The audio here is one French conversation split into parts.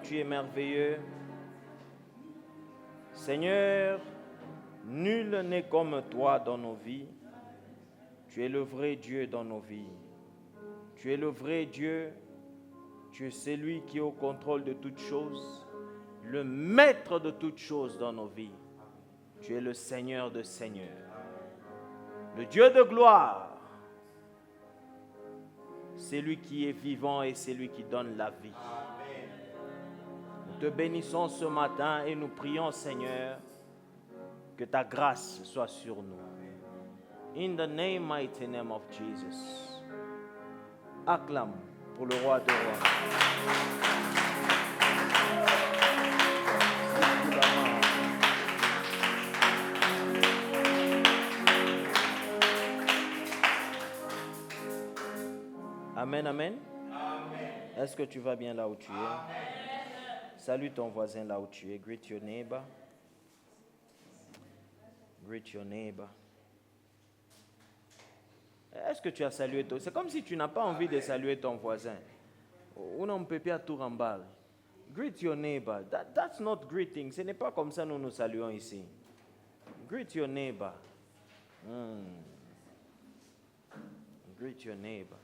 Tu es merveilleux. Seigneur, nul n'est comme toi dans nos vies. Tu es le vrai Dieu dans nos vies. Tu es le vrai Dieu. Tu es celui qui est au contrôle de toutes choses, le maître de toutes choses dans nos vies. Tu es le Seigneur de seigneurs, le Dieu de gloire. C'est lui qui est vivant et c'est lui qui donne la vie. Nous te bénissons ce matin et nous prions, Seigneur, que ta grâce soit sur nous. In the mighty name of Jesus. Acclame pour le roi des rois. Amen, amen. Est-ce que tu vas bien là où tu es? Salue ton voisin là où tu es. Greet your neighbor. Greet your neighbor. Est-ce que tu as salué ton... C'est comme si tu n'as pas envie de saluer ton voisin. Ou non, peut pas tout remballer. Greet your neighbor. That's not greeting. Ce n'est pas comme ça nous nous saluons ici. Greet your neighbor. Greet your neighbor.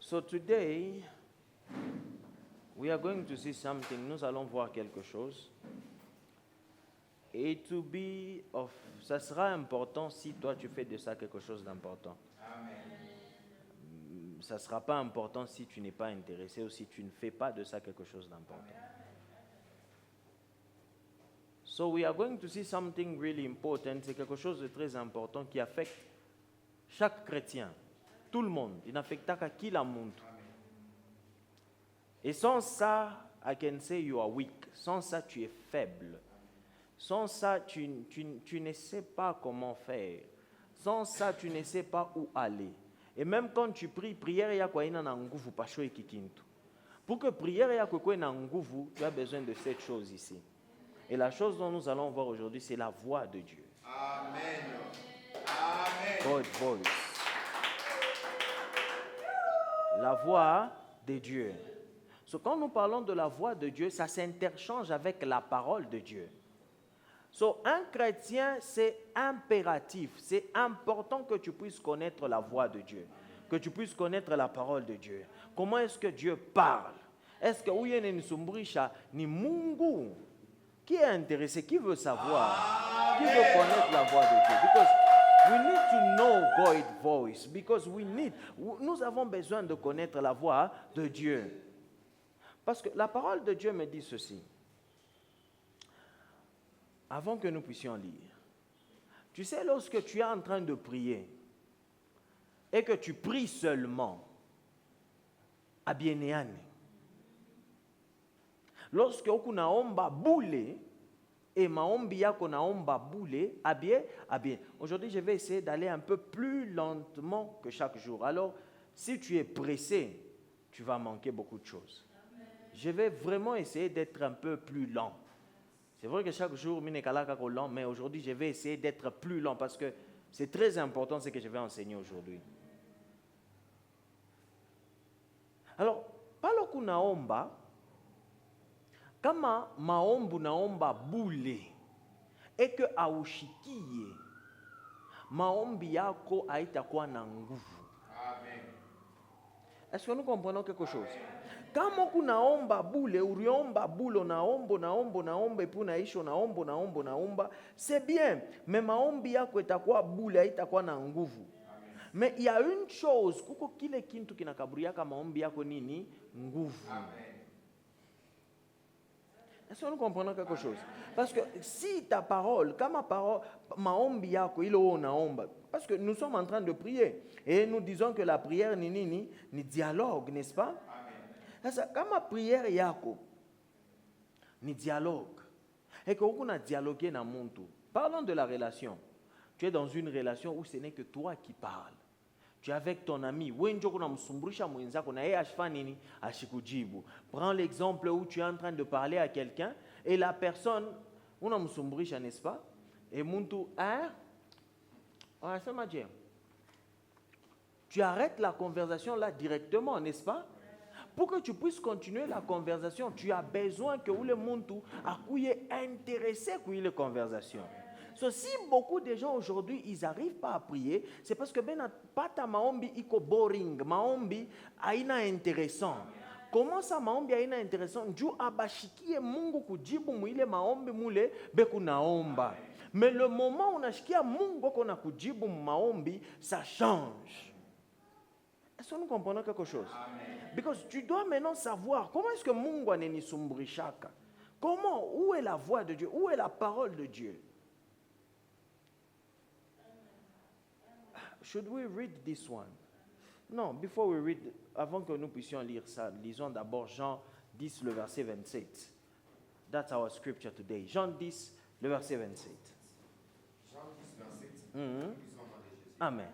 So today, we are going to see something. Nous allons voir quelque chose. Et ça sera important si toi tu fais de ça quelque chose d'important. Ça ne sera pas important si tu n'es pas intéressé ou si tu ne fais pas de ça quelque chose d'important. So we are going to see something really important. C'est quelque chose de très important qui affecte chaque chrétien, tout le monde. Il n'affecte qu'à qui la monde. Et sans ça, I can say you are weak. Sans ça, tu es faible. Sans ça, tu ne sais pas comment faire. Sans ça, tu ne sais pas où aller. Et même quand tu pries, prière ya kwa ina na nguvu pasho ikikintu. Pour que prière ya kwa ina nguvu, tu as besoin de cette chose ici. Et la chose dont nous allons voir aujourd'hui, c'est la voix de Dieu. Amen. Amen. God's voice. La voix de Dieu. So, quand nous parlons de la voix de Dieu, ça s'interchange avec la parole de Dieu. So, un chrétien, c'est impératif. C'est important que tu puisses connaître la voix de Dieu. Que tu puisses connaître la parole de Dieu. Comment est-ce que Dieu parle? Est-ce que Uyene Nisumburisha ni Mungu? Qui est intéressé? Qui veut savoir? Qui veut connaître la voix de Dieu? Because we need to know God's voice. Because nous avons besoin de connaître la voix de Dieu. Parce que la parole de Dieu me dit ceci. Avant que nous puissions lire. Tu sais, lorsque tu es en train de prier et que tu pries seulement, à bieneane. Lorsque unaomba boule et maombi yako naomba boule, à bien. Aujourd'hui, je vais essayer d'aller un peu plus lentement que chaque jour. Alors, si tu es pressé, tu vas manquer beaucoup de choses. Je vais vraiment essayer d'être un peu plus lent. C'est vrai que chaque jour, je lent, mais aujourd'hui, je vais essayer d'être plus lent parce que c'est très important ce que je vais enseigner aujourd'hui. Alors, palo kunaomba, kama maombu naomba bule, et que aushikie, maombi yako haitakuwa na nguvu. Est-ce que nous comprenons quelque chose? Kama kunaomba bule, uriomba bule, naomba, et puis naisho naomba, c'est bien. Mais maombi yako itakuwa bule, haitakuwa na nguvu. Mais il y a une chose, kuko kile kintu kinakaburiaka maombi yako nini? Nguvu. Est-ce que nous comprenons quelque chose? Parce que si ta parole, comme ma parole, maombi yako, il o naomba. Parce que nous sommes en train de prier. Et nous disons que la prière ni dialogue, n'est-ce pas? Sasa kama prière yako ni dialogue et que vous na dialoguer na muntu. Parlons de la relation. Tu es dans une relation où ce n'est que toi qui parles. Tu es avec ton ami. Prends l'exemple où tu es en train de parler à quelqu'un et la personne, n'est-ce pas? Et muntu, tu arrêtes la conversation là directement, n'est-ce pas? Pour que tu puisses continuer la conversation, tu as besoin que le muntu soit intéressé à la conversation. So, si beaucoup de gens aujourd'hui, ils n'arrivent pas à prier, c'est parce que pas ta maombi iko boring, maombi aina intéressant. Comment ça maombi aina intéressant? Dieu abashikie Mungu kujibu muile maombi mule beku naomba. Mais le moment où on ashikia Mungu kona kujibu maombi, ça change. Est-ce que nous comprenons quelque chose? Because tu dois maintenant savoir comment est-ce que Mungu anenisumbrishaka. Comment, où est la voix de Dieu? Où est la parole de Dieu? Should we read this one? Non, before we read, avant que nous puissions lire ça, lisons d'abord Jean 10, le verset 27. That's our scripture today. Jean 10, le verset 27. Jean 10, 27. Mm-hmm. Amen.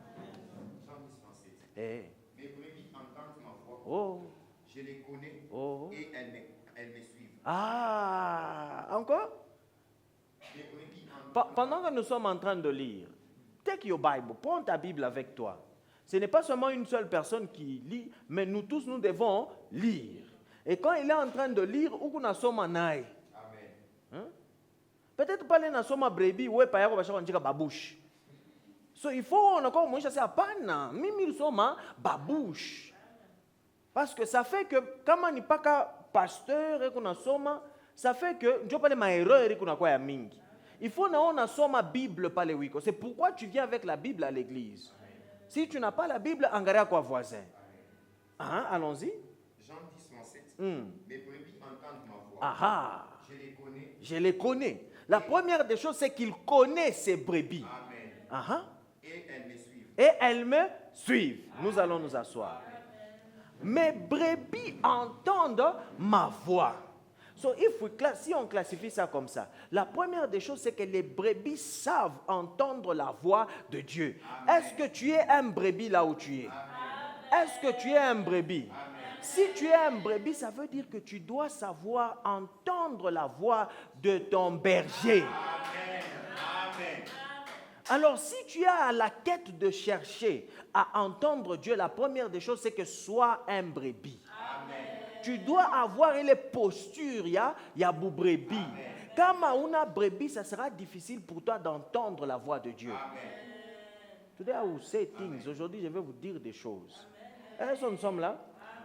Jean 10, 27. Hey. Mes brebis entendent ma voix. Oh. Je les connais et elles me suivent. Ah, encore? Mes brebis entendent. Pendant que nous sommes en train de lire, take your Bible, prends ta Bible avec toi. Ce n'est pas seulement une seule personne qui lit, mais nous tous, nous devons lire. Et quand il est en train de lire, où nous sommes en aïe. Hein? Peut-être pas les nasoma brebi, ouais, pas yako bashaka njika babouche. So il faut on encore moins chasser à pana, mimi soma babouche. Parce que ça fait que quand on n'est pas qu'un pasteur et qu'on a soma, ça fait que Dieu pas les maéreurs et qu'on a quoi ya mingi. Il faut qu'on a soma Bible pas les wiko. C'est pourquoi tu viens avec la Bible à l'église. Si tu n'as pas la Bible, engagez à quoi voisin. Hein? Allons-y. Jean 10, 27. Mes brebis entendent ma voix. Ah. Je les connais. Je les connais. La première des choses, c'est qu'il connaît ses brebis. Amen. Ah. Et elles me suivent. Et elles me suivent. Nous allons nous asseoir. Mes brebis entendent ma voix. So si on classifie ça comme ça, la première des choses, c'est que les brebis savent entendre la voix de Dieu. Est-ce que tu es un brebis là où tu es? Est-ce que tu es un brebis? Si tu es un brebis, ça veut dire que tu dois savoir entendre la voix de ton berger. Amen. Amen. Alors, si tu es à la quête de chercher à entendre Dieu, la première des choses, c'est que sois un brebis. Amen. Tu dois avoir les postures, il y a beau brebis. Quand on a brebis, ça sera difficile pour toi d'entendre la voix de Dieu. Amen. Today I will say things. Aujourd'hui, je vais vous dire des choses. Est-ce que nous sommes là?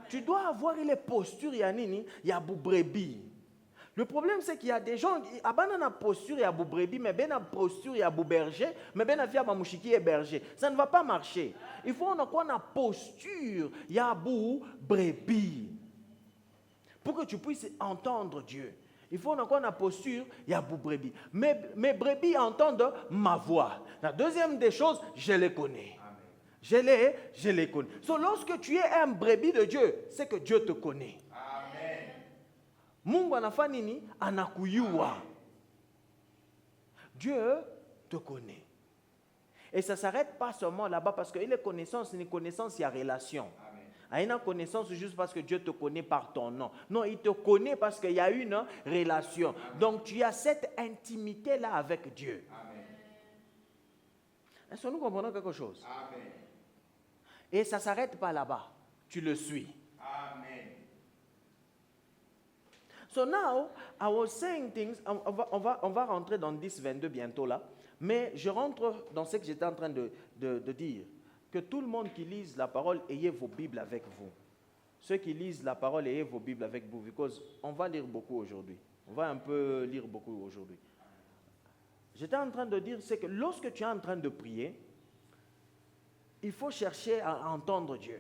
Tu dois avoir les postures, il y a beau brebis. Le problème, c'est qu'il y a des gens qui ont une posture, il y a beau brebis, mais bien une posture, il y a beau berger, mais bien une mouchiki et berger. Ça ne va pas marcher. Il faut qu'on ait une posture, il y a beau brebis. Pour que tu puisses entendre Dieu, il faut qu'on ait une posture, il y a beau brebis. Mes brebis entendent ma voix. La deuxième des choses, je les connais. Je les connais. So, lorsque tu es un brebis de Dieu, c'est que Dieu te connaît. Amen. Mungu anafanya nini? Anakuyua. Dieu te connaît. Et ça ne s'arrête pas seulement là-bas parce que les connaissances, une connaissance, il y a relation. Il y a une connaissance juste parce que Dieu te connaît par ton nom. Non, il te connaît parce qu'il y a une relation. Donc tu as cette intimité-là avec Dieu. Amen. Est-ce que nous comprenons quelque chose? Amen. Et ça ne s'arrête pas là-bas. Tu le suis. Amen. So now, I was saying things, on va rentrer dans 10, 22 bientôt là, mais je rentre dans ce que j'étais en train de dire, que tout le monde qui lise la parole, ayez vos Bibles avec vous. Ceux qui lisent la parole, ayez vos Bibles avec vous, parce qu'on va lire beaucoup aujourd'hui. On va un peu lire beaucoup aujourd'hui. J'étais en train de dire, c'est que lorsque tu es en train de prier, il faut chercher à entendre Dieu.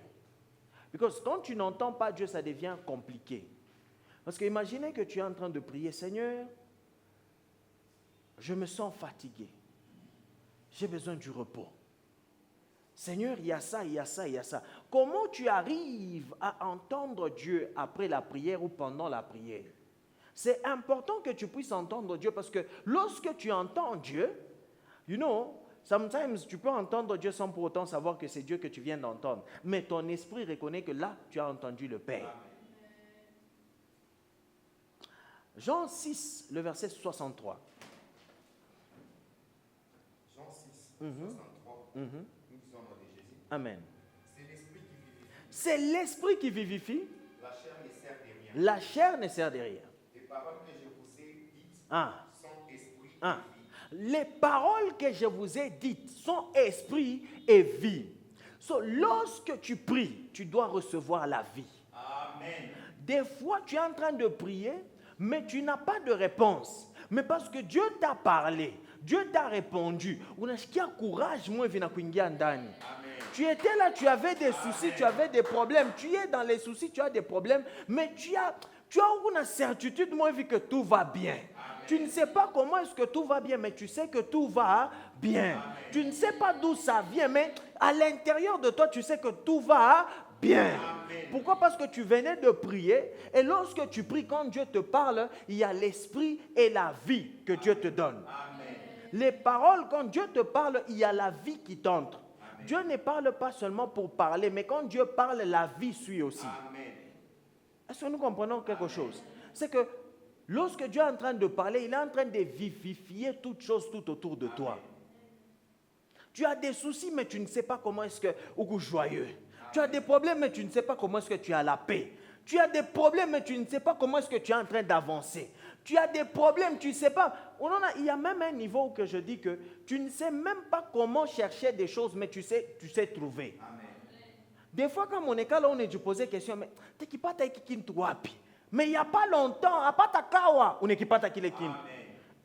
Parce que quand tu n'entends pas Dieu, ça devient compliqué. Parce que imaginez que tu es en train de prier, Seigneur, je me sens fatigué. J'ai besoin du repos. Seigneur, il y a ça, il y a ça, il y a ça. Comment tu arrives à entendre Dieu après la prière ou pendant la prière? C'est important que tu puisses entendre Dieu parce que lorsque tu entends Dieu, Sometimes, tu peux entendre Dieu sans pour autant savoir que c'est Dieu que tu viens d'entendre. Mais ton esprit reconnaît que là, tu as entendu le Père. Jean 6, le verset 63. Jean 6, 63. Nous sommes de Jésus. Amen. C'est l'esprit qui vivifie. C'est l'esprit qui vivifie. La chair ne sert de rien. La chair ne sert de rien. Les paroles que je vous ai dites Ah. sont esprit et Ah. vie. Les paroles que je vous ai dites sont esprit et vie. So, lorsque tu pries, tu dois recevoir la vie. Amen. Des fois, tu es en train de prier, mais tu n'as pas de réponse. Mais parce que Dieu t'a parlé, Dieu t'a répondu. Unasikia courage, moi, vina kuingia ndani. Tu étais là, tu avais des soucis, tu avais des problèmes. Tu es dans les soucis, tu as des problèmes, mais tu as une certitude, moi, vu que tout va bien. Tu ne sais pas comment est-ce que tout va bien, mais tu sais que tout va bien. Tu ne sais pas d'où ça vient, mais à l'intérieur de toi, tu sais que tout va bien. Pourquoi? Parce que tu venais de prier, et lorsque tu pries, quand Dieu te parle, il y a l'esprit et la vie que Dieu te donne. Les paroles, quand Dieu te parle, il y a la vie qui t'entre. Dieu ne parle pas seulement pour parler, mais quand Dieu parle, la vie suit aussi. Est-ce que nous comprenons quelque chose? C'est que lorsque Dieu est en train de parler, il est en train de vivifier toutes choses tout autour de toi. Tu as des soucis, mais tu ne sais pas comment est-ce que... Ou joyeux. Tu as des problèmes, mais tu ne sais pas comment est-ce que tu as la paix. Tu as des problèmes, mais tu ne sais pas comment est-ce que tu es en train d'avancer. Tu as des problèmes, tu ne sais pas. Il y a même un niveau où que je dis que tu ne sais même pas comment chercher des choses, mais tu sais trouver. Amen. Des fois, quand mon école, on est posé question, mais tu n'es pas wapi. Mais il n'y a pas longtemps, à pas ta kawa, on n'est pas ta kilekin.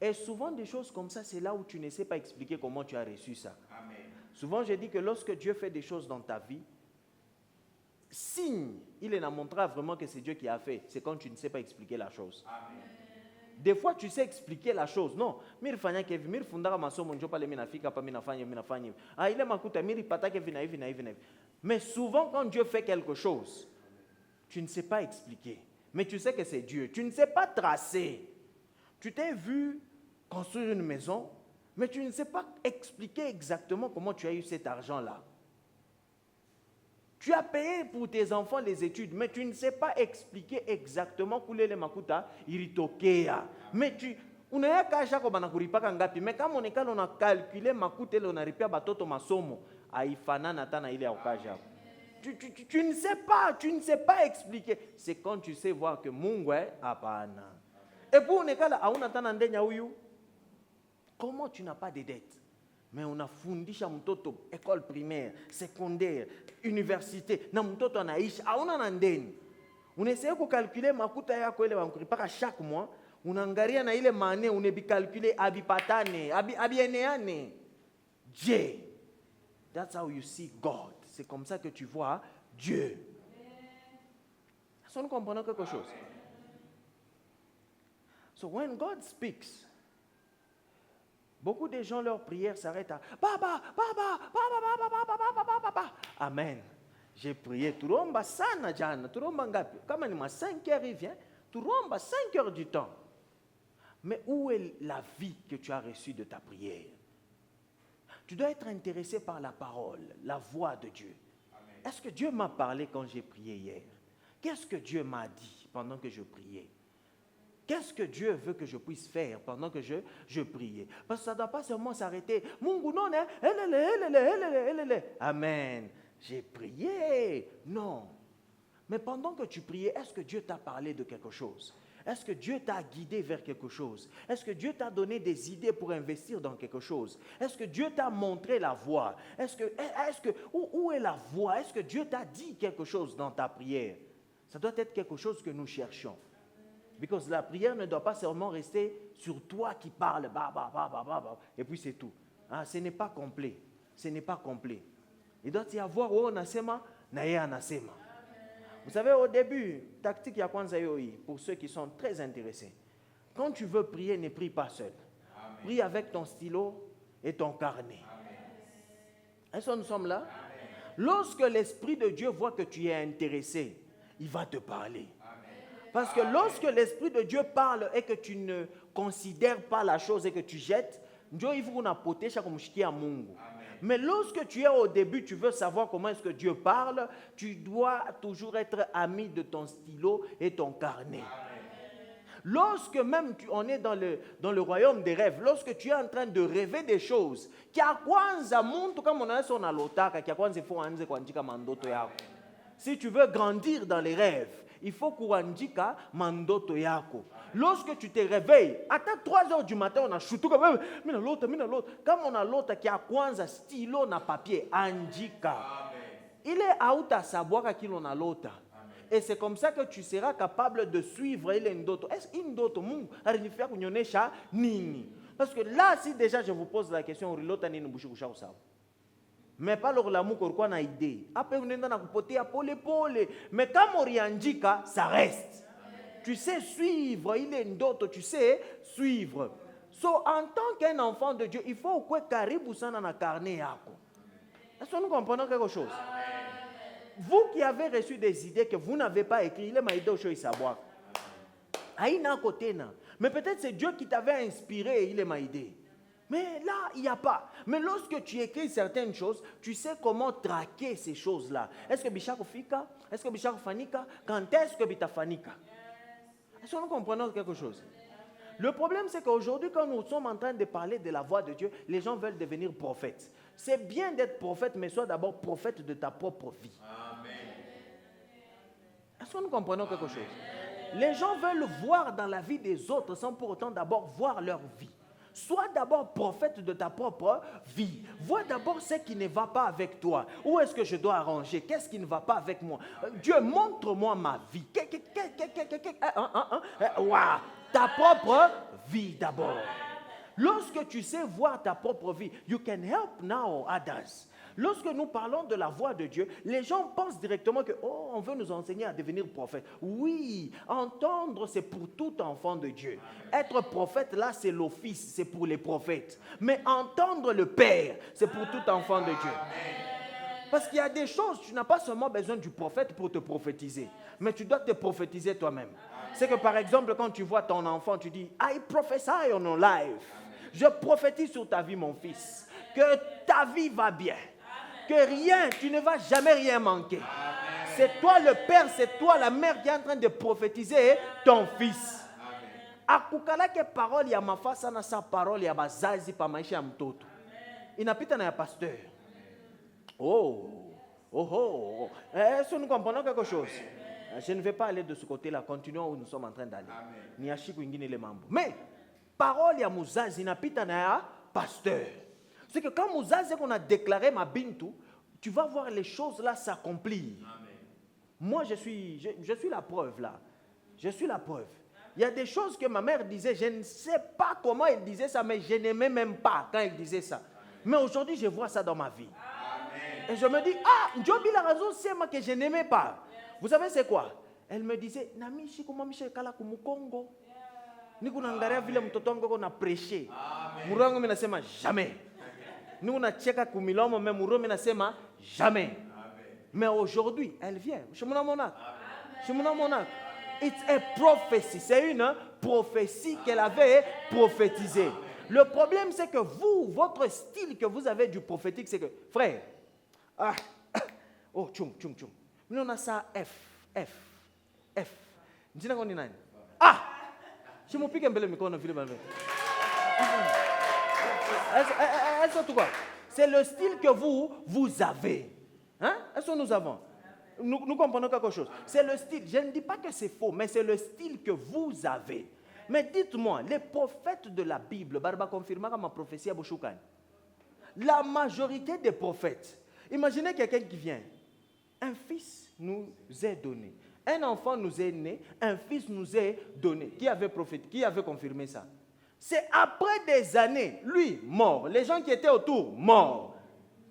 Et souvent, des choses comme ça, c'est là où tu ne sais pas expliquer comment tu as reçu ça. Amen. Souvent, je dis que lorsque Dieu fait des choses dans ta vie, signe, il en montrera vraiment que c'est Dieu qui a fait. C'est quand tu ne sais pas expliquer la chose. Amen. Des fois, tu sais expliquer la chose. Non. Il est makuta, mais souvent, quand Dieu fait quelque chose, tu ne sais pas expliquer. Mais tu sais que c'est Dieu. Tu ne sais pas tracer. Tu t'es vu construire une maison, mais tu ne sais pas expliquer exactement comment tu as eu cet argent-là. Tu as payé pour tes enfants les études, mais tu ne sais pas expliquer exactement où les makuta iritokea. Mais on a kaja ko banakuripa kangapi, mais quand on a calculé makuta on a ripia batoto masomo aifana natana ile okaja. Tu ne sais pas expliquer. C'est quand tu sais voir que Mungu hapana. Et pour nekala auna tana ndenya huyu. Comment tu n'as pas de dettes? Mais on a fundisha mtoto école primaire, secondaire, université, na mtoto anaishi hauna na ndeni. Unaessaye kukalkuler makuta yako ile wankuripaka chaque mois, unaangalia na ile mane unebikalkuler abipatane, abieneane. Dieu. That's how you see God. C'est comme ça que tu vois Dieu. Est-ce que nous comprenons quelque chose? So when God speaks, beaucoup de gens, leur prière s'arrête à Baba, Baba, Baba, Baba, Baba, Baba, Baba. Amen. J'ai prié, turomba sana jana, turomba ngapi. Comme il m'a 5 heures, il vient, turomba 5 heures du temps. Mais où est la vie que tu as reçue de ta prière? Tu dois être intéressé par la parole, la voix de Dieu. Amen. Est-ce que Dieu m'a parlé quand j'ai prié hier? Qu'est-ce que Dieu m'a dit pendant que je priais? Qu'est-ce que Dieu veut que je puisse faire pendant que je priais? Parce que ça ne doit pas seulement s'arrêter. Mungu non, amen. J'ai prié. Non. Mais pendant que tu priais, est-ce que Dieu t'a parlé de quelque chose? Est-ce que Dieu t'a guidé vers quelque chose? Est-ce que Dieu t'a donné des idées pour investir dans quelque chose? Est-ce que Dieu t'a montré la voie? Où est la voie? Est-ce que Dieu t'a dit quelque chose dans ta prière? Ça doit être quelque chose que nous cherchons. Parce que la prière ne doit pas seulement rester sur toi qui parle, et puis c'est tout. Ah, ce n'est pas complet. Ce n'est pas complet. Il doit y avoir où on asema, naye anasema. Vous savez, au début, tactique ya kwanza yoi, pour ceux qui sont très intéressés. Quand tu veux prier, ne prie pas seul. Amen. Prie avec ton stylo et ton carnet. Est-ce que nous sommes là? Amen. Lorsque l'Esprit de Dieu voit que tu es intéressé, il va te parler. Parce que lorsque l'Esprit de Dieu parle et que tu ne considères pas la chose et que tu jettes, Ndio hivi unapotesha kumshikia Mungu. Mais lorsque tu es au début, tu veux savoir comment est-ce que Dieu parle, tu dois toujours être ami de ton stylo et ton carnet. Lorsque même on est dans le royaume des rêves, lorsque tu es en train de rêver des choses, si tu veux grandir dans les rêves, il faut kuandika mandoto yako. Lorsque tu te réveilles, à 3 heures du matin, on a chuté comme mina l'autre. Comme on a l'autre qui a kwanza stylo na papier, andika. Il est out à savoir qui l'on a l'autre. Et c'est comme ça que tu seras capable de suivre il ndoto. Est-ce une ndoto Mungu alinifia kunyonesha nini? Parce que là, si déjà je vous pose la question, l'autre ni nubushikusha usawa. Mais pas le l'amour qu'on a idée. Après, on est dans la poté à pole. Mais quand Moriandika, ça reste. Tu sais suivre, il est d'autres, tu sais suivre. So, en tant qu'un enfant de Dieu, il faut que Karibou sana na carnet yako. Est-ce que nous comprenons quelque chose? Vous qui avez reçu des idées que vous n'avez pas écrites, il est maïdé au choix savoir. Aïna côté na. Mais peut-être c'est Dieu qui t'avait inspiré et il est maïdé. Mais là, il n'y a pas. Mais lorsque tu écris certaines choses, tu sais comment traquer ces choses-là. Est-ce que Bichako Fika? Est-ce que Bichako Fanika? Quand est-ce que Bita Fanika? Est-ce que nous comprenons quelque chose? Le problème, c'est qu'aujourd'hui, quand nous sommes en train de parler de la voix de Dieu, les gens veulent devenir prophètes. C'est bien d'être prophète, mais sois d'abord prophète de ta propre vie. Amen. Est-ce que nous comprenons quelque chose? Les gens veulent voir dans la vie des autres sans pour autant d'abord voir leur vie. Sois d'abord prophète de ta propre vie. Vois d'abord ce qui ne va pas avec toi. Où est-ce que je dois arranger? Qu'est-ce qui ne va pas avec moi? Dieu, montre-moi ma vie. Ta propre vie d'abord. Lorsque tu sais voir ta propre vie, you can help now others. Lorsque nous parlons de la voix de Dieu, les gens pensent directement que on veut nous enseigner à devenir prophète. Oui, entendre, c'est pour tout enfant de Dieu. Être prophète, là, c'est l'office, c'est pour les prophètes. Mais entendre le Père, c'est pour tout enfant de Dieu. Parce qu'il y a des choses, tu n'as pas seulement besoin du prophète pour te prophétiser, mais tu dois te prophétiser toi-même. C'est que par exemple, quand tu vois ton enfant, tu dis « I prophesy on your life ». Je prophétise sur ta vie, mon fils, que ta vie va bien. Que rien, tu ne vas jamais rien manquer. C'est toi le père, c'est toi la mère qui est en train de prophétiser ton fils. Akukala ke parole ya mafasa na sa parole ya bazazi pa maisha ya mtoto. Inapita na ya pasteur. Est-ce que nous comprenons quelque chose? Je ne vais pas aller de ce côté-là. Continuons où nous sommes en train d'aller. Niashiku ingine le mambo. Mais parole ya muzazi inapita na ya pasteur. C'est que quand Mouzazi qu'on a déclaré ma bintou, tu vas voir les choses là s'accomplir. Moi, je suis la preuve là. Je suis la preuve. Il y a des choses que ma mère disait, je ne sais pas comment elle disait ça, mais je n'aimais même pas quand elle disait ça. Mais aujourd'hui, je vois ça dans ma vie. Amen. Et je me dis, Njobi la raison, c'est moi que je n'aimais pas. Vous savez c'est quoi? Elle me disait, Namishi kuma Michel Kala Kumukongo. Niku nangaria vile mtoto wangu na prêcher. Murango mimi nasema jamais. Nous, on a tcheka kumilomo, mais Mourou, nasema jamais. Mais aujourd'hui, elle vient. It's a prophecy. C'est une prophétie qu'elle avait prophétisée. Le problème, c'est que vous, votre style que vous avez du prophétique, c'est que, frère, tchung. Nous, on a ça F. Je me pique un peu le micro, c'est le style que vous avez. Hein? Est-ce que nous avons? Nous comprenons quelque chose. C'est le style. Je ne dis pas que c'est faux, mais c'est le style que vous avez. Mais dites-moi, les prophètes de la Bible, Barba confirmera ma prophétie à Bouchoukan. La majorité des prophètes, imaginez quelqu'un qui vient. Un fils nous est donné. Un enfant nous est né. Un fils nous est donné. Qui avait confirmé ça? C'est après des années, lui, mort. Les gens qui étaient autour, morts.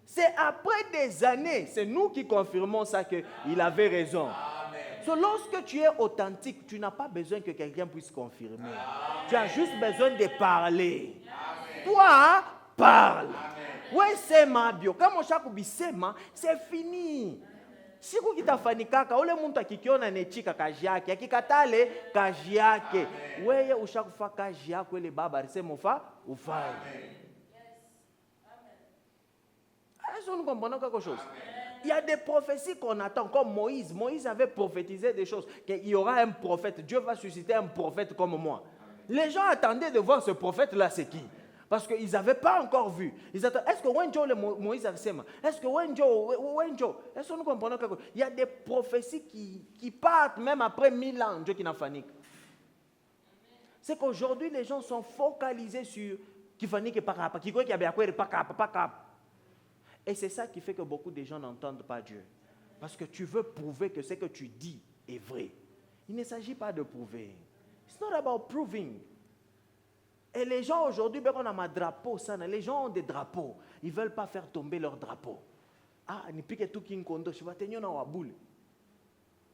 C'est après des années, c'est nous qui confirmons ça qu'il avait raison. So, lorsque tu es authentique, tu n'as pas besoin que quelqu'un puisse confirmer. Amen. Tu as juste besoin de parler. Amen. Toi, parle. Ouais, c'est ma bio. Quand mon chat kubisema, c'est fini. Siku kitafanikaka ule muntu akikiona nechika kazi yake akikatale kazi yake wewe ushakufa kazi yako ile baba alisema ufanye. Est-ce que nous comprenons quelque chose? Il y a des prophéties qu'on attend, comme Moïse. Moïse avait prophétisé des choses, qu'il y aura un prophète. Dieu va susciter un prophète comme moi. Les gens attendaient de voir ce prophète-là, c'est qui? Parce qu'ils n'avaient pas encore vu. Ils attendaient, est-ce que Wenjo le Moïse a fait? Est-ce que Wenjo? Est-ce que nous comprenons quelque chose? Il y a des prophéties qui partent même après 1000 ans, Dieu qui n'a fini. C'est qu'aujourd'hui, les gens sont focalisés sur qui fani que pas qui croit qu'il y a bien pas cap. Et c'est ça qui fait que beaucoup de gens n'entendent pas Dieu. Parce que tu veux prouver que ce que tu dis est vrai. Il ne s'agit pas de prouver. It's not about proving. Et les gens aujourd'hui, ben on a ma drapeau, ça, les gens ont des drapeaux. Ils ne veulent pas faire tomber leur drapeau. Ah, ni pique tout qui kondo, je vais tenir dans la boule.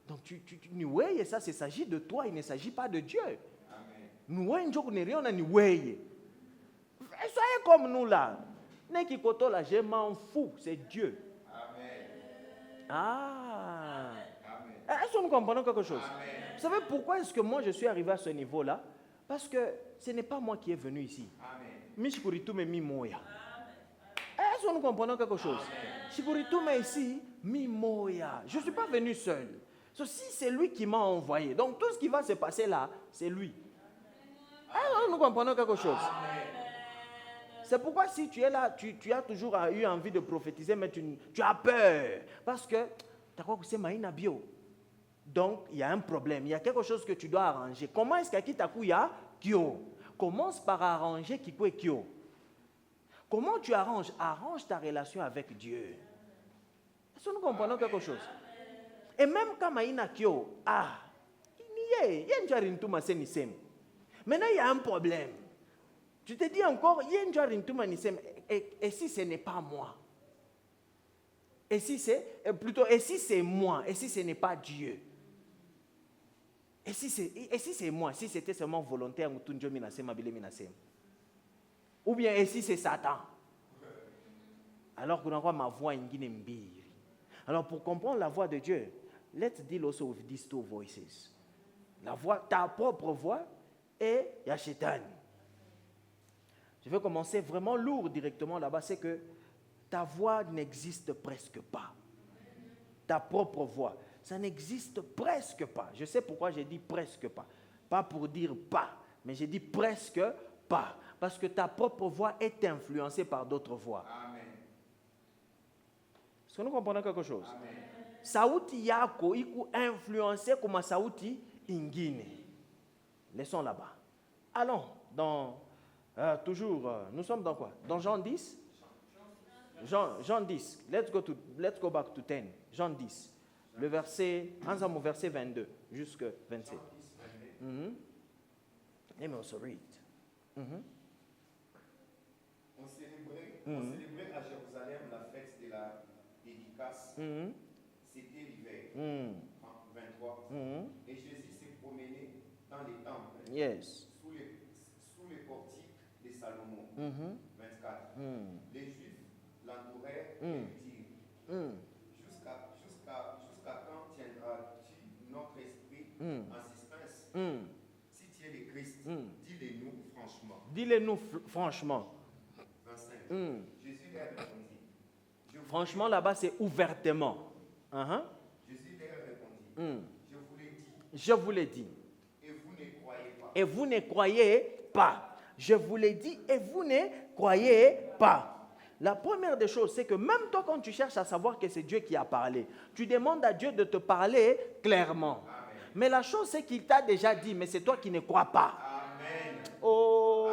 Donc nous et ça, il s'agit de toi, il ne s'agit pas de Dieu. Nous rien, ni soyez comme nous là. Neki koto là, je m'en fous, c'est Dieu. Amen. Ah. Amen. Est-ce que nous comprenons quelque chose? Amen. Vous savez pourquoi est-ce que moi je suis arrivé à ce niveau-là? Parce que ce n'est pas moi qui est venu ici. Mishkuritume mi moya. Est-ce que nous comprenons quelque chose? Shkuritume ici, mi moya. Je ne suis pas venu seul. Si c'est lui qui m'a envoyé. Donc tout ce qui va se passer là, c'est lui. Est-ce que nous comprenons quelque chose? C'est pourquoi si tu es là, tu as toujours eu envie de prophétiser, mais tu as peur. Parce que, tu crois que c'est Maïna Bio. Donc, il y a un problème. Il y a quelque chose que tu dois arranger. Comment est-ce qu'il y a Kyo? Commence par arranger Kiko et Kyo. Comment tu arranges? Arrange ta relation avec Dieu. Est-ce que nous comprenons quelque chose? Et même quand Maïna Kyo, il y a une maintenant, il y a un problème. Tu te dis encore, et si ce n'est pas moi? Et si c'est moi? Et si ce n'est pas Dieu? Et si c'est moi? Si c'était seulement volontaire, ou bien et si c'est Satan? Alors qu'on envoie ma voix in Guinée. Alors pour comprendre la voix de Dieu, let's deal also with these two voices. La voix, ta propre voix et Yashétan. Je vais commencer vraiment lourd directement là-bas, c'est que ta voix n'existe presque pas. Ta propre voix, ça n'existe presque pas. Je sais pourquoi j'ai dit presque pas. Pas pour dire pas, mais j'ai dit presque pas. Parce que ta propre voix est influencée par d'autres voix. Amen. Est-ce que nous comprenons quelque chose? Amen. Sauti yako iku influencé comme sauti ingine. Laissons là-bas. Allons dans... nous sommes dans quoi? Dans Jean 10? Jean 10. Let's go back to 10. Jean 10. Le verset 22 jusqu'à 27. Let me also read. On célébrait à Jérusalem la fête de la dédicace. C'était l'hiver, 23. Et Jésus s'est promené dans les temples. Yes. Sous les portiques de Salomon. 24. Les Juifs l'entourèrent et lui dirent, jusqu'à quand tiendras-tu notre esprit en suspense? Si tu es le Christ, dis-le-nous franchement. Dis-le-nous franchement. 25. Jésus leur répondit. Franchement, là-bas, c'est ouvertement. Jésus leur répondit. Je vous l'ai dit. Et vous ne croyez pas. Et vous ne croyez pas. Je vous l'ai dit et vous ne croyez pas. La première des choses, c'est que même toi, quand tu cherches à savoir que c'est Dieu qui a parlé, tu demandes à Dieu de te parler clairement. Amen. Mais la chose, c'est qu'il t'a déjà dit, mais c'est toi qui ne crois pas. Amen. Oh!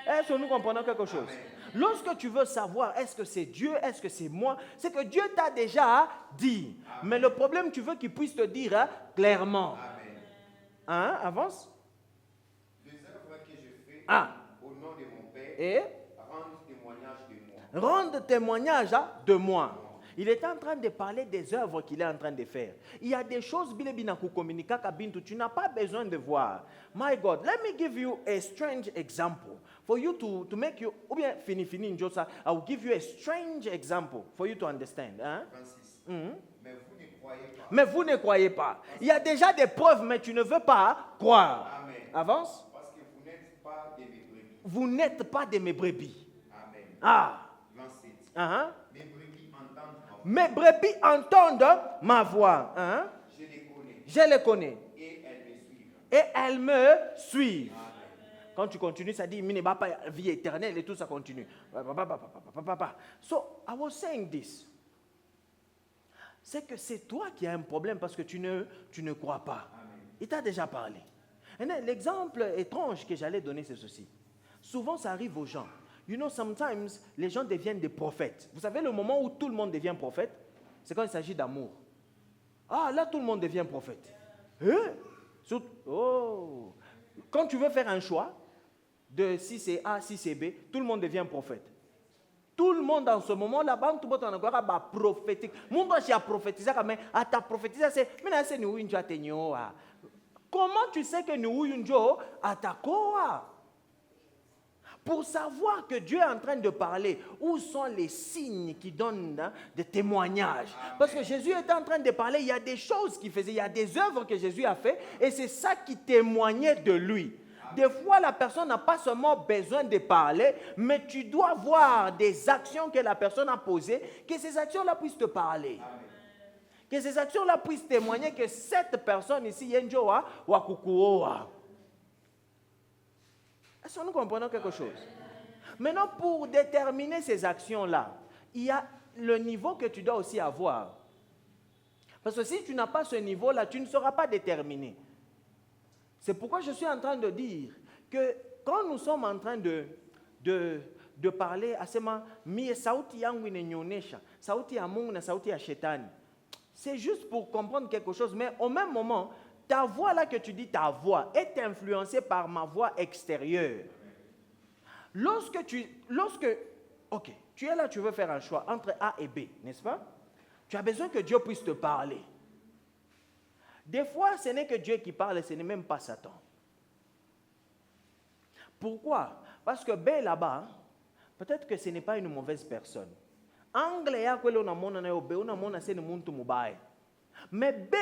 Est-ce que nous comprenons quelque chose? Amen. Lorsque tu veux savoir, est-ce que c'est Dieu, est-ce que c'est moi, c'est que Dieu t'a déjà dit. Amen. Mais le problème, tu veux qu'il puisse te dire clairement. Amen. Avance. Les œuvres que je fais au nom de mon Père et rendent témoignage de moi. Rendent témoignage de moi. Il est en train de parler des œuvres qu'il est en train de faire. Il y a des choses, tu n'as pas besoin de voir. My God, let me give you a strange example. For you to make you, ou bien fini, Njosa, I will give you a strange example for you to understand. 26. Mais vous ne croyez pas. Il y a déjà des preuves, mais tu ne veux pas croire. Amen. Avance. Parce que vous n'êtes pas de mes brebis. Vous n'êtes pas de mes brebis. Amen. 27. Uh-huh. Mes brebis entendent ma voix. Mes brebis entendent ma voix. Uh-huh. Je les connais. Je les connais. Et elles me suivent. Et elles me suivent. Amen. Quand tu continues, ça dit, mais pas vie éternelle et tout ça continue. So, I was saying this. C'est que c'est toi qui as un problème parce que tu ne crois pas. Amen. Il t'a déjà parlé. Et l'exemple étrange que j'allais donner, c'est ceci. Souvent, ça arrive aux gens. You know, sometimes, les gens deviennent des prophètes. Vous savez, le moment où tout le monde devient prophète, c'est quand il s'agit d'amour. Ah, là, tout le monde devient prophète. Oh. Quand tu veux faire un choix, de si c'est A, si c'est B, tout le monde devient prophète. Tout le monde en ce moment là-bas, tout le monde est prophétique. Mon doigt, j'ai prophétisé, mais à ta prophétisé, c'est nous une Comment tu sais que nous une à ta quoi? Pour savoir que Dieu est en train de parler, où sont les signes qui donnent des témoignages? Parce que Jésus était en train de parler, il y a des choses qu'il faisait, il y a des œuvres que Jésus a fait, et c'est ça qui témoignait de lui. Des fois, la personne n'a pas seulement besoin de parler, mais tu dois voir des actions que la personne a posées, que ces actions-là puissent te parler. Amen. Que ces actions-là puissent témoigner que cette personne ici, Yenjoa, ou Kukuoa. Est-ce que nous comprenons quelque chose? Maintenant, pour déterminer ces actions-là, il y a le niveau que tu dois aussi avoir. Parce que si tu n'as pas ce niveau-là, tu ne seras pas déterminé. C'est pourquoi je suis en train de dire que quand nous sommes en train de parler à ces moments, c'est juste pour comprendre quelque chose, mais au même moment, ta voix là que tu dis, ta voix, est influencée par ma voix extérieure. Lorsque tu es là, tu veux faire un choix entre A et B, n'est-ce pas? Tu as besoin que Dieu puisse te parler. Des fois, ce n'est que Dieu qui parle, ce n'est même pas Satan. Pourquoi? Parce que B là-bas, peut-être que ce n'est pas une mauvaise personne. Anglais, mais B,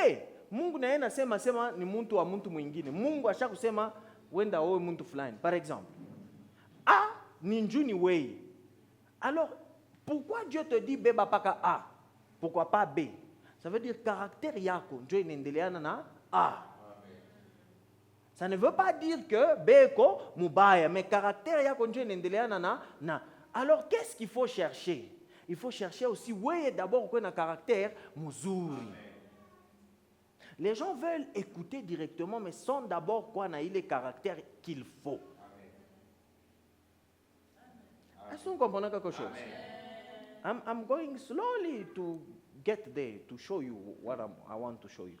Mungu na yena sema ni muntu wa muntu mwingine. Mungu ashakusema wenda wewe muntu fulani. Par exemple, A ni njuni wei. Alors, pourquoi Dieu te dit B bapaka A? Pourquoi pas B? Ça veut dire caractère yako njo inaendeleana na A. Ça ne veut pas dire que B ko mubaya, mais caractère yako njo inaendeleana na. Alors, qu'est-ce qu'il faut chercher? Il faut chercher aussi weye d'abord quoi na caractère muzuri. Les gens veulent écouter directement, mais sont d'abord quoi na les caractères qu'il faut. Est-ce que vous comprenez quelque chose? I'm going slowly to get there, to show you what I want to show you.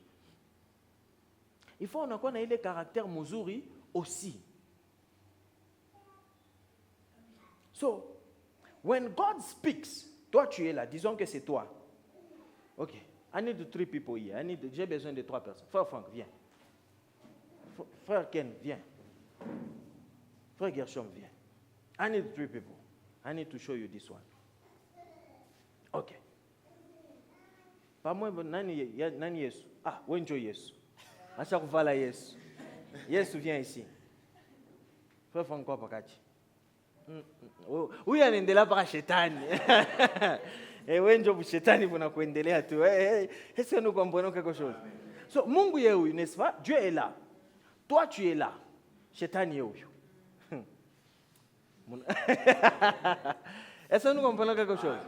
Il faut qu'on ait les caractères muzuri aussi. So, when God speaks, toi tu es là, disons que c'est toi. Ok, I need 3 people here. J'ai besoin de 3 personnes. Frère Franck, viens. Frère Ken, viens. Frère Gershom, viens. I need 3 people. I need to show you this one. Ok. Pas moi, nani Yesu. Ah, wenjo Yesu. Acha kuvala Yesu. Yesu vient ici. Frère Franco Pakati. Huyu anaendelea paka shetani. Wenjo shetani kuna kuendelea tu. Est-ce que nous comprenons quelque chose? So, Mungu yeye huyu, n'est-ce pas? Dieu est là. Toi tu es là. Shetani yeye huyu. Est-ce que nous comprenons quelque chose?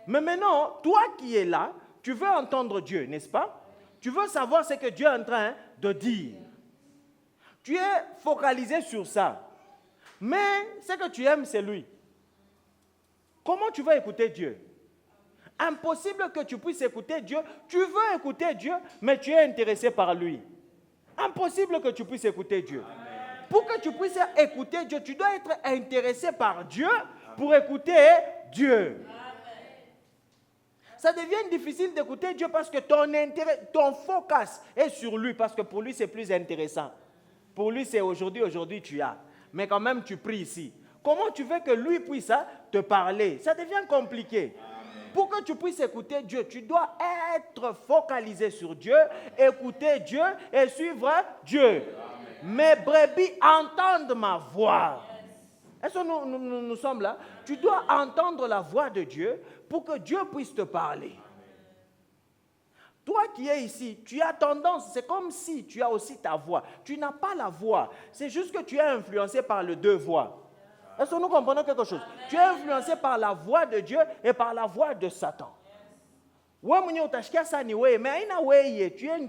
Mais maintenant, toi qui es là, tu veux entendre Dieu, n'est-ce pas? Tu veux savoir ce que Dieu est en train de dire. Tu es focalisé sur ça. Mais ce que tu aimes, c'est lui. Comment tu vas écouter Dieu? Impossible que tu puisses écouter Dieu. Tu veux écouter Dieu, mais tu es intéressé par lui. Impossible que tu puisses écouter Dieu. Amen. Pour que tu puisses écouter Dieu, tu dois être intéressé par Dieu pour écouter Dieu. Ça devient difficile d'écouter Dieu parce que ton focus est sur lui, parce que pour lui c'est plus intéressant. Pour lui c'est aujourd'hui tu as. Mais quand même tu pries ici. Comment tu veux que lui puisse te parler? Ça devient compliqué. Amen. Pour que tu puisses écouter Dieu, tu dois être focalisé sur Dieu, écouter Dieu et suivre Dieu. Amen. Mes brebis entendent ma voix. Est-ce que nous sommes là? Tu dois entendre la voix de Dieu pour que Dieu puisse te parler. Toi qui es ici, tu as tendance, c'est comme si tu as aussi ta voix. Tu n'as pas la voix. C'est juste que tu es influencé par les deux voix. Est-ce que nous comprenons quelque chose? Tu es influencé par la voix de Dieu et par la voix de Satan. Mais tu es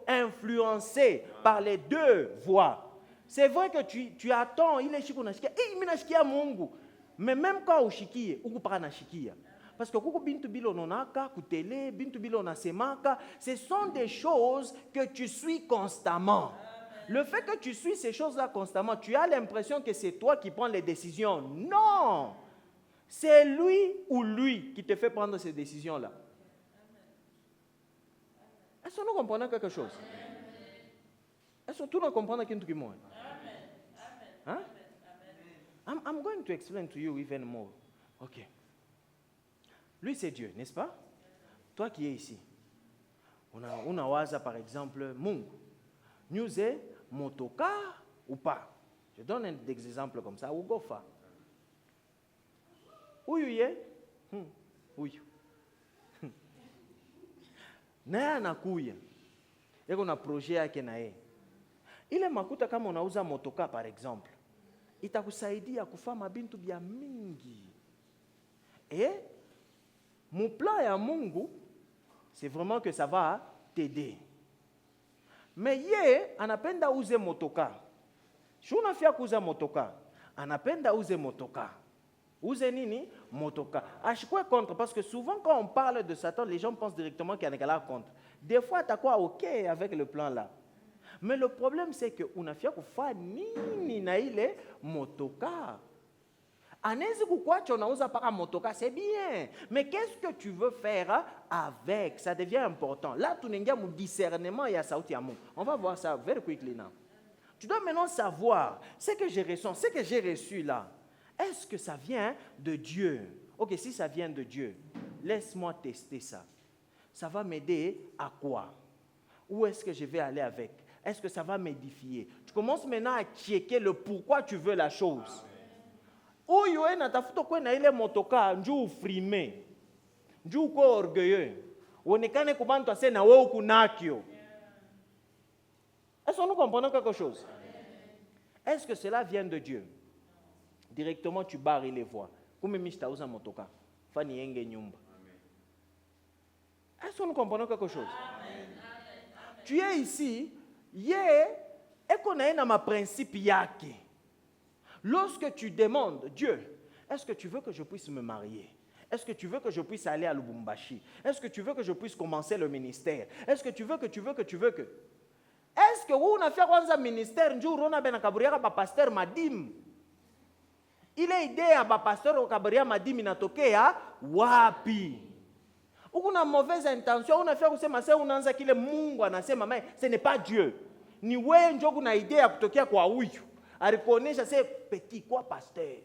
influencé par les deux voix. C'est vrai que tu attends, il est chikunashikia, mais même quand ushikie, uguparanashikia. Parce que ce sont des choses que tu suis constamment. Le fait que tu suis ces choses-là constamment, tu as l'impression que c'est toi qui prends les décisions. Non! C'est lui ou lui qui te fait prendre ces décisions-là. Est-ce que nous comprenons quelque chose? Est-ce que tout le monde comprend quelque chose? Hein? I'm going to explain to you even more. Ok. Lui, c'est Dieu, n'est-ce pas? Toi qui es ici, on a waza par exemple, Mungu. Nous est motoka ou pas? Je donne un exemple comme ça. Ou gofa. Où y est? Oui. Na anakuya. Eko na projet yake na yeye. Ile makuta kama unauza motoka par exemple, itakusaidia kufanya bintu bya mingi. Et mon plan ya Mungu, c'est vraiment que ça va t'aider. Mais ye anapenda uze motoka. Si unafia kuuza motoka, anapenda uze motoka. Uze nini? Motoka. Ashikwe contre, parce que souvent quand on parle de Satan, les gens pensent directement qu'il y a un contre. Des fois, tu as quoi ok avec le plan là. Mais le problème, c'est que unafia kufa nini na ile motoka. Anezi kukwacho unauza paka motoka, c'est bien. Mais qu'est-ce que tu veux faire avec? Ça devient important. Là, tu n'as mon discernement et à sauti à mon. On va voir ça very quickly now. Tu dois maintenant savoir ce que j'ai reçu, ce que j'ai reçu là. Est-ce que ça vient de Dieu? Ok, si ça vient de Dieu, laisse-moi tester ça. Ça va m'aider à quoi? Où est-ce que je vais aller avec? Est-ce que ça va m'édifier? Tu commences maintenant à checker le pourquoi tu veux la chose. Oyo natafuta kwenda ile motoka njoo frime. Njoo uko orgueilleux. Uonekane kubantu ase na wewe kunakio. Est-ce que nous comprenons quelque chose? Est-ce que cela vient de Dieu? Directement tu barres les voies. Comme mishta uza motoka. Fani yenge nyumba. Est-ce que nous comprenons quelque chose? Tu es ici, eko na ma principe yake. Lorsque tu demandes, Dieu, est-ce que tu veux que je puisse me marier? Est-ce que tu veux que je puisse aller à Lubumbashi? Est-ce que tu veux que je puisse commencer le ministère? Est-ce que tu veux que... Est-ce que vous n'avez pas un ministère? Nous avons un pasteur Madim. Il est idée à pasteur Kabaria Madim inatokea wapi? Una mauvaise intention, on a fait kusema sasa unaanza kile Mungu anasema mais ce n'est pas Dieu. Ni wewe ndio kuna idea kutokea kwa huyu. Alikuonesha c'est petit quoi pasteur.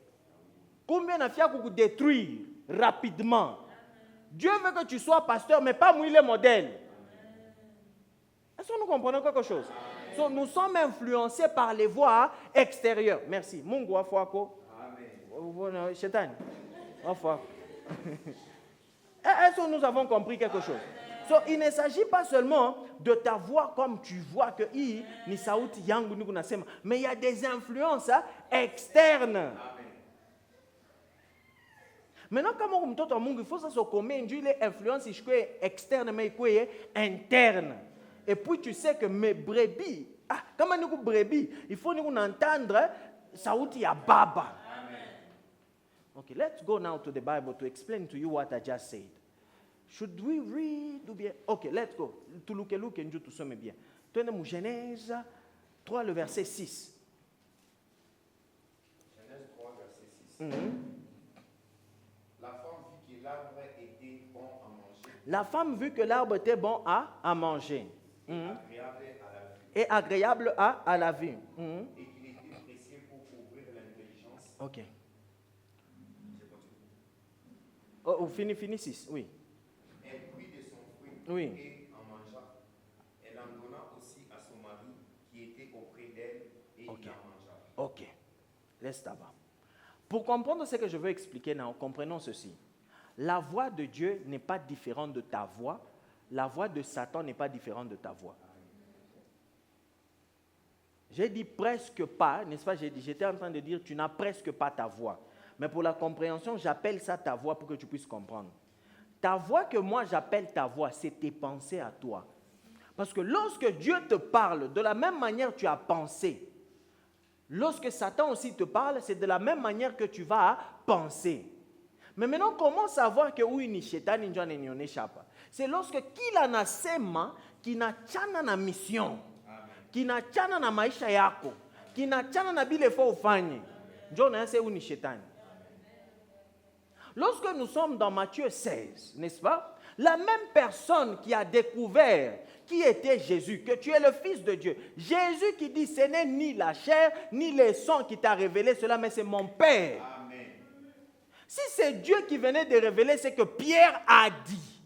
Combien na fia ku détruire rapidement. Dieu veut que tu sois pasteur mais pas moi le modèle. Est-ce que nous comprenons quelque chose? So, nous sommes influencés par les voies extérieures. Merci. Mungu afwako. Amen. Shetani. Afwako. Est-ce que nous avons compris quelque chose? So, il ne s'agit pas seulement de ta voix comme tu vois que ni sauti yangu ni kunasema, mais il y a des influences externes. Amen. Maintenant, comme mtoto wa Mungu, il faut ça se commettre une influence externe mais interne. Et puis tu sais que mes brebis, comme nous brebis, il faut nous entendre sauti ya baba. Okay, let's go now to the Bible to explain to you what I just said. Should we read ou bien? Okay, let's go. Tu look et nous tout sommes bien. Tenez-moi Genèse 3, le verset 6. Genèse 3, verset 6. La femme vit que l'arbre était bon à manger. La femme vit que l'arbre était bon à manger. Et agréable à la vue. Et qu'il était précieux pour ouvrir l'intelligence. Ok. Oh, fini 6, oui. Elle prit de son fruit Oui. et en mangea. Elle en donna aussi à son mari qui était auprès d'elle et il en mangea. Ok. Laisse là-bas. Pour comprendre ce que je veux expliquer, now, comprenons ceci. La voix de Dieu n'est pas différente de ta voix. La voix de Satan n'est pas différente de ta voix. J'ai dit presque pas, n'est-ce pas? J'étais en train de dire tu n'as presque pas ta voix. Mais pour la compréhension, j'appelle ça ta voix pour que tu puisses comprendre. Ta voix que moi j'appelle ta voix, c'est tes pensées à toi. Parce que lorsque Dieu te parle, de la même manière tu as pensé. Lorsque Satan aussi te parle, c'est de la même manière que tu vas penser. Mais maintenant, comment savoir que oui, ni shetani njoo ananionyesha? C'est lorsque kila anasema kinachana na mission, kinachana na maisha yako, kinachana na bile fo ufanye. Njoo na yase ni shetani. Lorsque nous sommes dans Matthieu 16, n'est-ce pas? La même personne qui a découvert qui était Jésus, que tu es le Fils de Dieu. Jésus qui dit, ce n'est ni la chair, ni le sang qui t'a révélé cela, mais c'est mon Père. Amen. Si c'est Dieu qui venait de révéler ce que Pierre a dit,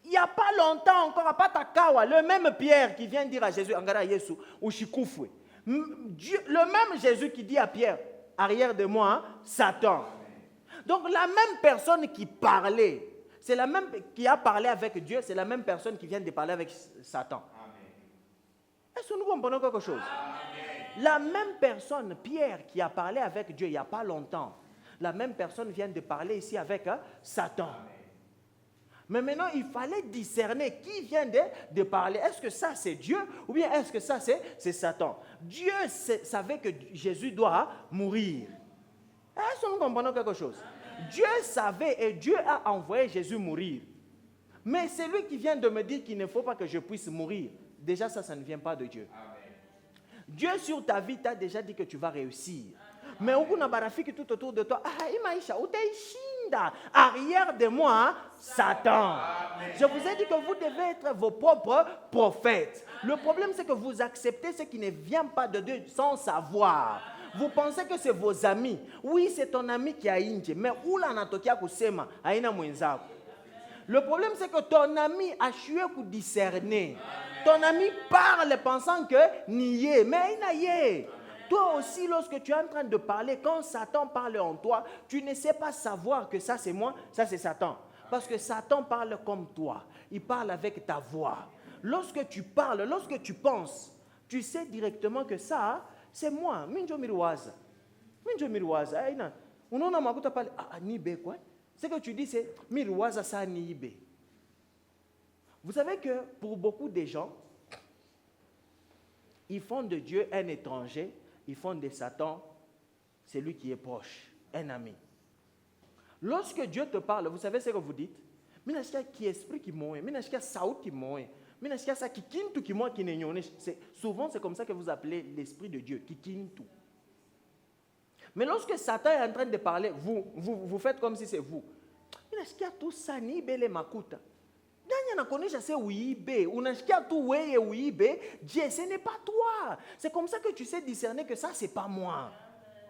il n'y a pas longtemps encore, à Patakawa, le même Pierre qui vient dire à Jésus, Angara Yesu, ou Shikufwe, le même Jésus qui dit à Pierre, arrière de moi, hein, Satan. Donc la même personne qui parlait, c'est la même qui a parlé avec Dieu, c'est la même personne qui vient de parler avec Satan. Est-ce que nous comprenons quelque chose? Amen. La même personne, Pierre, qui a parlé avec Dieu il n'y a pas longtemps, la même personne vient de parler ici avec Satan. Amen. Mais maintenant, il fallait discerner qui vient de parler. Est-ce que ça c'est Dieu ou bien est-ce que ça c'est Satan? Dieu savait que Jésus doit mourir. Est-ce que nous comprenons quelque chose? Amen. Dieu savait et Dieu a envoyé Jésus mourir. Mais c'est lui qui vient de me dire qu'il ne faut pas que je puisse mourir. Déjà, ça ne vient pas de Dieu. Amen. Dieu sur ta vie t'a déjà dit que tu vas réussir. Amen. Mais on a barafiki tout autour de toi. Arrière de moi, Satan. Amen. Je vous ai dit que vous devez être vos propres prophètes. Le problème, c'est que vous acceptez ce qui ne vient pas de Dieu sans savoir. Vous pensez que c'est vos amis. Oui, c'est ton ami qui a inje. Mais où la natokia kusema aina mwenzako. Le problème, c'est que ton ami a chué pour discerner. Ton ami parle pensant que nié, mais il n'a yé. Toi aussi, lorsque tu es en train de parler, quand Satan parle en toi, tu ne sais pas savoir que ça c'est moi, ça c'est Satan. Parce que Satan parle comme toi. Il parle avec ta voix. Lorsque tu parles, lorsque tu penses, tu sais directement que ça, c'est moi. Minjo mirwaza. Minjo mirwaza. Unaona makuta pale, nibe quoi? Ce que tu dis, c'est mirwaza sa nibe. Vous savez que pour beaucoup de gens, ils font de Dieu un étranger, ils font de Satan celui qui est proche, un ami. Lorsque Dieu te parle, vous savez ce que vous dites? Minashika qui esprit qui moye, minashika saout qui moye, minashika sa qui kintu qui moye qui n'enyone. Souvent c'est comme ça que vous appelez l'esprit de Dieu, qui kintu. Mais lorsque Satan est en train de parler, vous faites comme si c'est vous. Minashika tout ça ni bele makuta. Dieu, ce n'est pas toi. C'est comme ça que tu sais discerner que ça, ce n'est pas moi.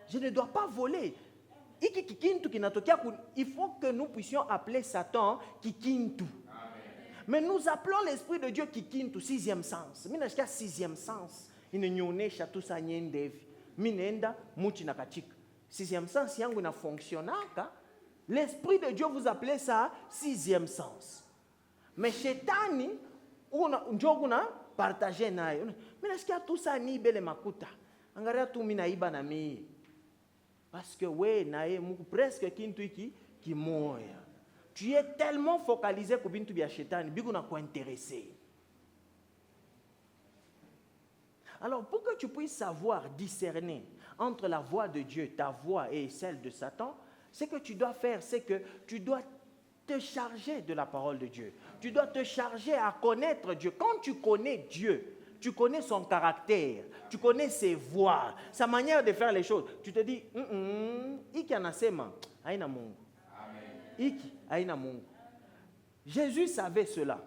Je ne dois pas voler. Il faut que nous puissions appeler Satan Kikintu. Mais nous appelons l'Esprit de Dieu Kikintu, sixième sens. Minashka sixième sens. Inenyonesha tout ça nyendevi. Minenda muchi nakachika. Sixième sens yangu na fonctionnaka. L'Esprit de Dieu, vous appelez ça sixième sens. Mais Shetani, njoguna partager naye. Mais est-ce qu'il y a tout ça ni bele makuta? Angaria tu mina iba na mi. Parce que ouais naye muku presque kintu ki moya. Tu es tellement focalisé ko bintu bia Shetani, bigo na ko intéressé. Alors pour que tu puisses savoir discerner entre la voix de Dieu, ta voix et celle de Satan, ce que tu dois faire, c'est que tu dois te charger de la parole de Dieu. Tu dois te charger à connaître Dieu. Quand tu connais Dieu, tu connais son caractère, tu connais ses voies, sa manière de faire les choses. Tu te dis, iki anasema, haina Mungu. Iki haina Mungu. Jésus savait cela.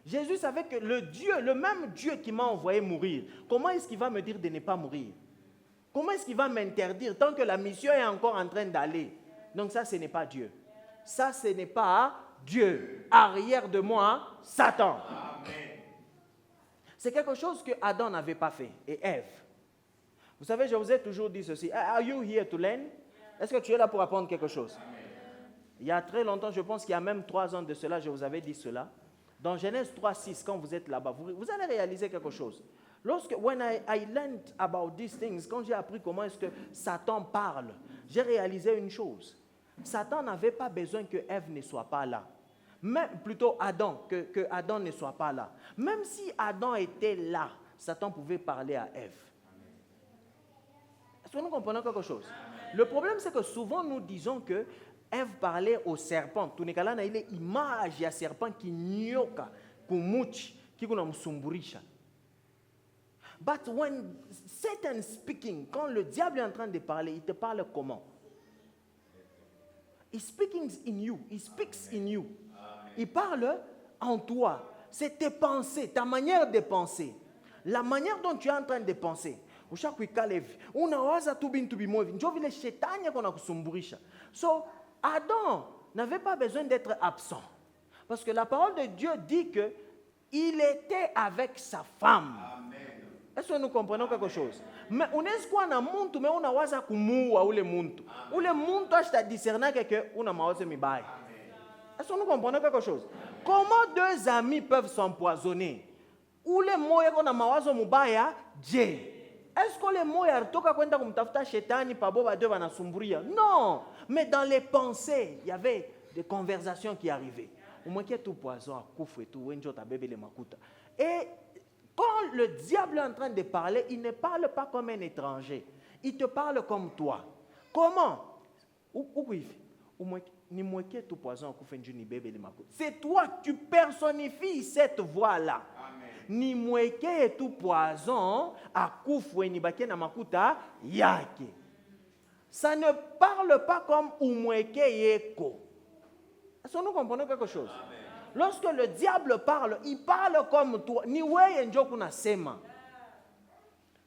Jésus savait que le même Dieu qui m'a envoyé mourir, comment est-ce qu'il va me dire de ne pas mourir? Comment est-ce qu'il va m'interdire tant que la mission est encore en train d'aller? Donc ça, ce n'est pas Dieu. Ça, ce n'est pas Dieu. Arrière de moi, Satan. Amen. C'est quelque chose que Adam n'avait pas fait, et Ève. Vous savez, je vous ai toujours dit ceci. Are you here to learn? Est-ce que tu es là pour apprendre quelque chose? Il y a très longtemps, je pense qu'il y a même 3 ans de cela, je vous avais dit cela. Dans Genèse 3:6, quand vous êtes là-bas, vous allez réaliser quelque chose. When I learned about these things, quand j'ai appris comment est-ce que Satan parle, j'ai réalisé une chose. Satan n'avait pas besoin que Ève ne soit pas là. Même, plutôt Adam, que Adam ne soit pas là. Même si Adam était là, Satan pouvait parler à Ève. Est-ce que nous comprenons quelque chose? Le problème, c'est que souvent nous disons que Ève parlait au serpent. Tunekala na ile image ya serpent qui nyoka, kumuchi, qui kuna msumburisha. But when Satan speaking, quand le diable est en train de parler, il te parle comment? He speaks in you. He speaks in you. Il parle en toi. C'est tes pensées, ta manière de penser. La manière dont tu es en train de penser. So, Adam n'avait pas besoin d'être absent. Parce que la parole de Dieu dit que il était avec sa femme. Est-ce que nous comprenons quelque chose? Mais on est quoi na muntu mais on a waza kumuwa ule muntu. Ule muntu ashta discerner que una mawazo mibaya. Est-ce que nous comprenons quelque chose? Comment 2 amis peuvent s'empoisonner? Ule moya kona mawazo mubaya je. Est-ce que les moya toka kwenda kumtafuta shetani pabo ba 2 banasumburia? Non, mais dans les pensées, il y avait des conversations qui arrivaient. Au moins qu'il y a tout poison à koufou et tout, wenjo ta bébé le makuta. Et quand le diable est en train de parler, il ne parle pas comme un étranger. Il te parle comme toi. Comment? C'est toi, tu personnifies cette voix-là. Ni mweke et tout poison à koufou ni bake na makuta yake. Ça ne parle pas comme umweke yeko. Est-ce que nous comprenons quelque chose? Lorsque le diable parle, il parle comme toi. Ni weye njoku na sema.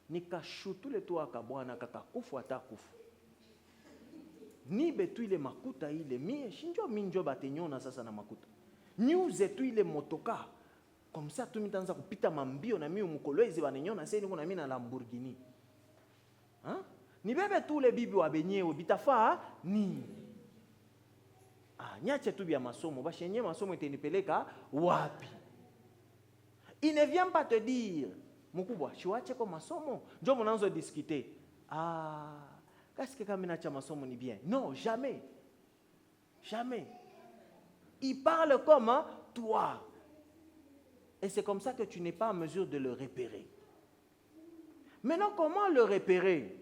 Ni kashutu le toa kabwana kaka kufu ata kufu. Ni betu ile makuta ile mie shinjo minjo batenyona sasa na makuta. Ni uzetu ile motoka. Comme ça tout mitanza kupita mambio na mimi mkolwezi banenyona sasa niko na mimi na Lamborghini. Hein? Ni bebe tous les bibi wa benyewe bitafa ni. Nyache tu bia masomo, bashenye masomo itanipeleka wapi? Il ne vient pas te dire, mkubwa, shiwache kwa masomo, ndio mnaanza discuter. Qu'est-ce que kama nacha masomo ni bien? Non, jamais. Jamais. Il parle comme toi. Et c'est comme ça que tu n'es pas en mesure de le repérer. Maintenant, comment le repérer?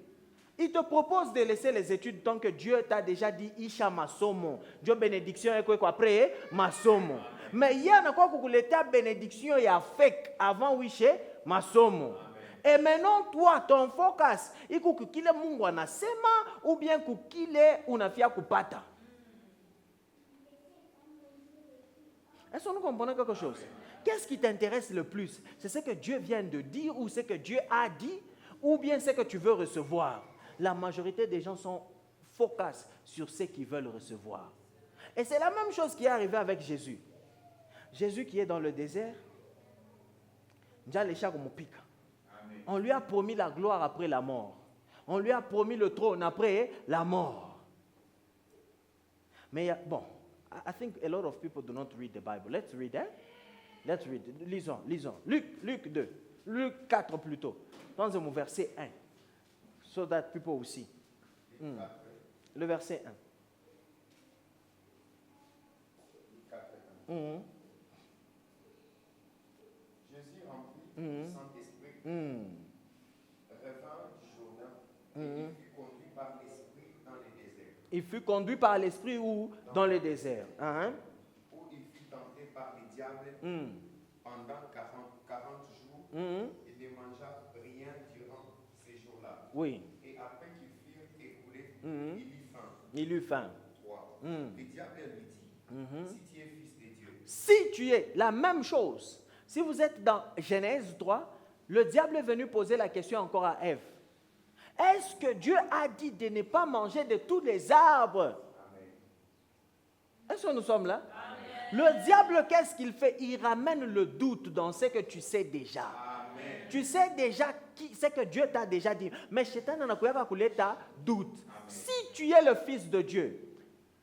Il te propose de laisser les études tant que Dieu t'a déjà dit Isha masomo. Dieu bénédiction et quoi après masomo. Mais il y a quoi que l'état bénédiction il y a fait avant Wishe masomo. Et maintenant toi ton focus il faut que kile Mungu anasema ou bien que kile unafia kupata. Est-ce que nous comprenons quelque chose? Qu'est-ce qui t'intéresse le plus? C'est ce que Dieu vient de dire ou ce que Dieu a dit ou bien ce que tu veux recevoir? La majorité des gens sont focus sur ce qu'ils veulent recevoir. Et c'est la même chose qui est arrivée avec Jésus. Jésus qui est dans le désert, on lui a promis la gloire après la mort. On lui a promis le trône après la mort. Mais bon, I think a lot of people do not read the Bible. Let's read it. Let's read it. Lisons. Luc 2. Luc 4 plutôt. Dans le verset 1. So that people will see. Le verset 1. Jésus rempli du Saint-Esprit revint du Jourdain et fut conduit par l'Esprit dans le désert. Il fut conduit par l'Esprit où? Dans le désert. Où il fut tenté par le diable pendant 40 jours. Il ne mangea rien durant ces jours-là. Oui. Et après qu'ils furent écoulés, il eut faim. 3. Le diable lui dit, si tu es fils de Dieu. Si tu es, la même chose. Si vous êtes dans Genèse 3, le diable est venu poser la question encore à Ève. Est-ce que Dieu a dit de ne pas manger de tous les arbres? Amen. Est-ce que nous sommes là? Amen. Le diable, qu'est-ce qu'il fait? Il ramène le doute dans ce que tu sais déjà. Amen. Tu sais déjà ce que Dieu t'a déjà dit. Mais Satan n'a pas kuleta doute. Si tu es le fils de Dieu.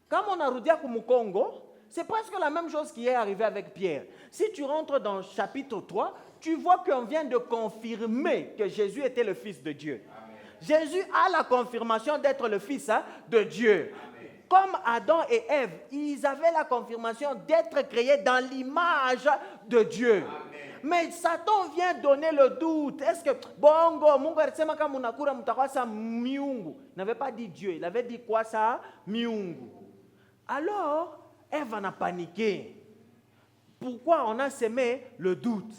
Comme on a dit à Congo, c'est presque la même chose qui est arrivée avec Pierre. Si tu rentres dans le chapitre 3, tu vois qu'on vient de confirmer que Jésus était le fils de Dieu. Amen. Jésus a la confirmation d'être le fils de Dieu. Amen. Comme Adam et Ève, ils avaient la confirmation d'être créés dans l'image de Dieu. Amen. Mais Satan vient donner le doute. Est-ce que Bongo, Mungu alisema munakura mutakwasa miungu? Il n'avait pas dit Dieu, il avait dit quoi ça? Miungu. Alors, Ève en a paniqué. Pourquoi on a semé le doute?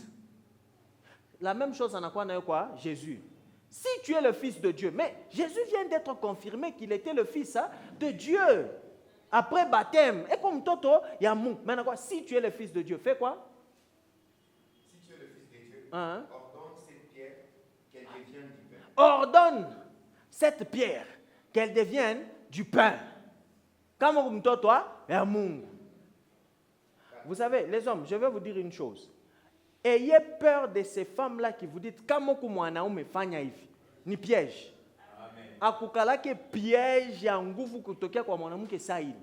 La même chose en a quoi? Jésus. Si tu es le fils de Dieu, mais Jésus vient d'être confirmé qu'il était le fils de Dieu. Après baptême, et comme Toto, il y a Mou. Maintenant quoi? Si tu es le fils de Dieu, fais quoi? Si tu es le fils de Dieu, ordonne cette pierre qu'elle devienne du pain. Ordonne cette pierre qu'elle devienne du pain. Comme Toto, il y a Mou. Vous savez, les hommes, je vais vous dire une chose. Ayez peur de ces femmes-là qui vous disent kama kumwanaume fanya hivi. Ni piège. Akukalake piège ya nguvu kutokea kwa mwanamke saa hili.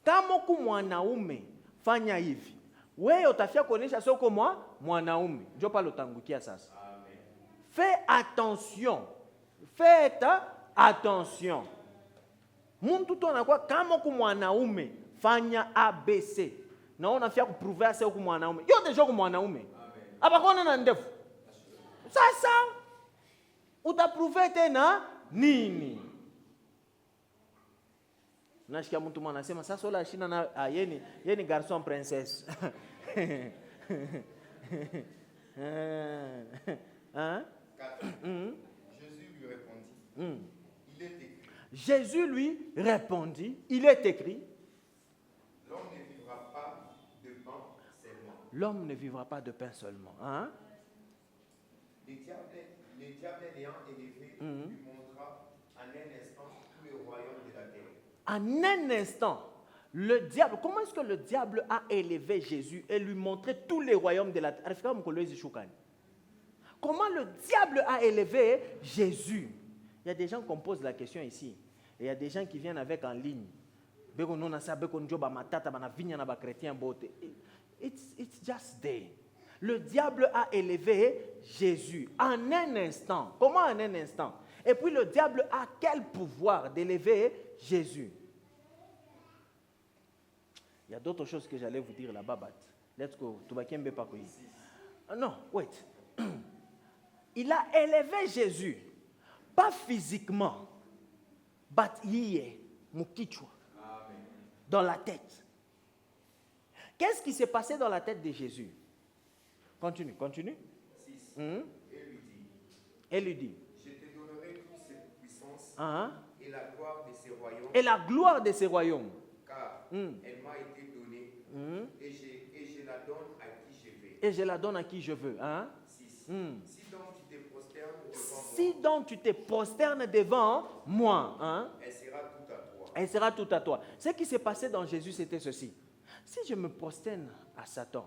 Kama kumwanaume fanya hivi. Wewe utafia kuonesha sio kama mwanaume. Ndio pale utangukia sasa. Amen. Fais attention. Faites attention. Mtu tu anakuwa kama kumwanaume fanya ABC. Na unafia kuprouver sio kama mwanaume. Yote sio kama mwanaume. Abakona na ndefu. Sasa utaprouver tena nini? Nasikia mtu mwana anasema sasa ola shina na yeni garçon princesse. Hein? Jésus lui répondit, il est écrit, l'homme ne vivra pas de pain seulement. L'homme ne vivra pas de pain seulement. Hein? Le diable ayant élevé lui montra en un instant tous les royaumes de la terre. En un instant, le diable, comment est-ce que le diable a élevé Jésus et lui montré tous les royaumes de la terre? Comment le diable a élevé Jésus? Il y a des gens qui posent la question ici. Et il y a des gens qui viennent avec en ligne. It's just there. Le diable a élevé Jésus en un instant. Comment en un instant? Et puis le diable a quel pouvoir d'élever Jésus? Il y a d'autres choses que j'allais vous dire là-bas. Let's go. Non, wait. Il a élevé Jésus. Pas physiquement. But here, mukichwa. Dans la tête. Qu'est-ce qui s'est passé dans la tête de Jésus? Continue. 6. Elle lui dit. Je te donnerai toute cette puissance et la gloire de ces royaumes. Et la gloire de ces royaumes. Car elle m'a été donnée et je la donne à qui je veux. Et je la donne à qui je veux. 6. Si Si donc tu te prosternes devant moi, elle sera toute à toi. Elle sera toute à toi. Ce qui s'est passé dans Jésus, c'était ceci. Si je me prosterne à Satan,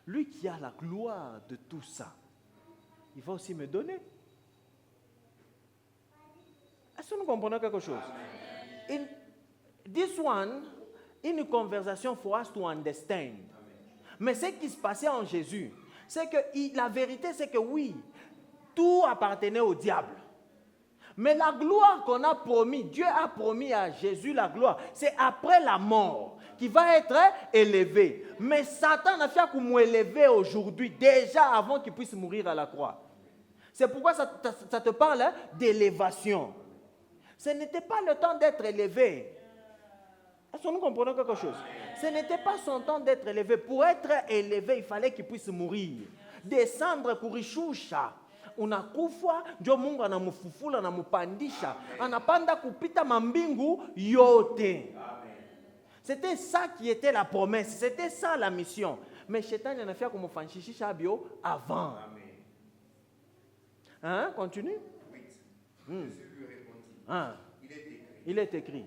lui qui a la gloire de tout ça, il va aussi me donner. Est-ce que nous comprenons quelque chose? This one, une conversation for us to understand. Mais ce qui se passait en Jésus, c'est que la vérité, c'est que oui, tout appartenait au diable. Mais la gloire qu'on a promis, Dieu a promis à Jésus la gloire, c'est après la mort qui va être élevé. Mais Satan n'a fait que m'élever aujourd'hui, déjà avant qu'il puisse mourir à la croix. C'est pourquoi ça te parle d'élévation. Ce n'était pas le temps d'être élevé. Est-ce que nous comprenons quelque chose? Ce n'était pas son temps d'être élevé. Pour être élevé, il fallait qu'il puisse mourir. Descendre kurishusha. Unakufa ndio Mungu anamufufula na mupandisha. Anapanda kupita mambingu yote. C'était ça qui était la promesse. C'était ça la mission. Mais Satan en a fait comme fanchishisha bio avant. Hein? Continue. 8. Jésus lui répondit. Il est écrit.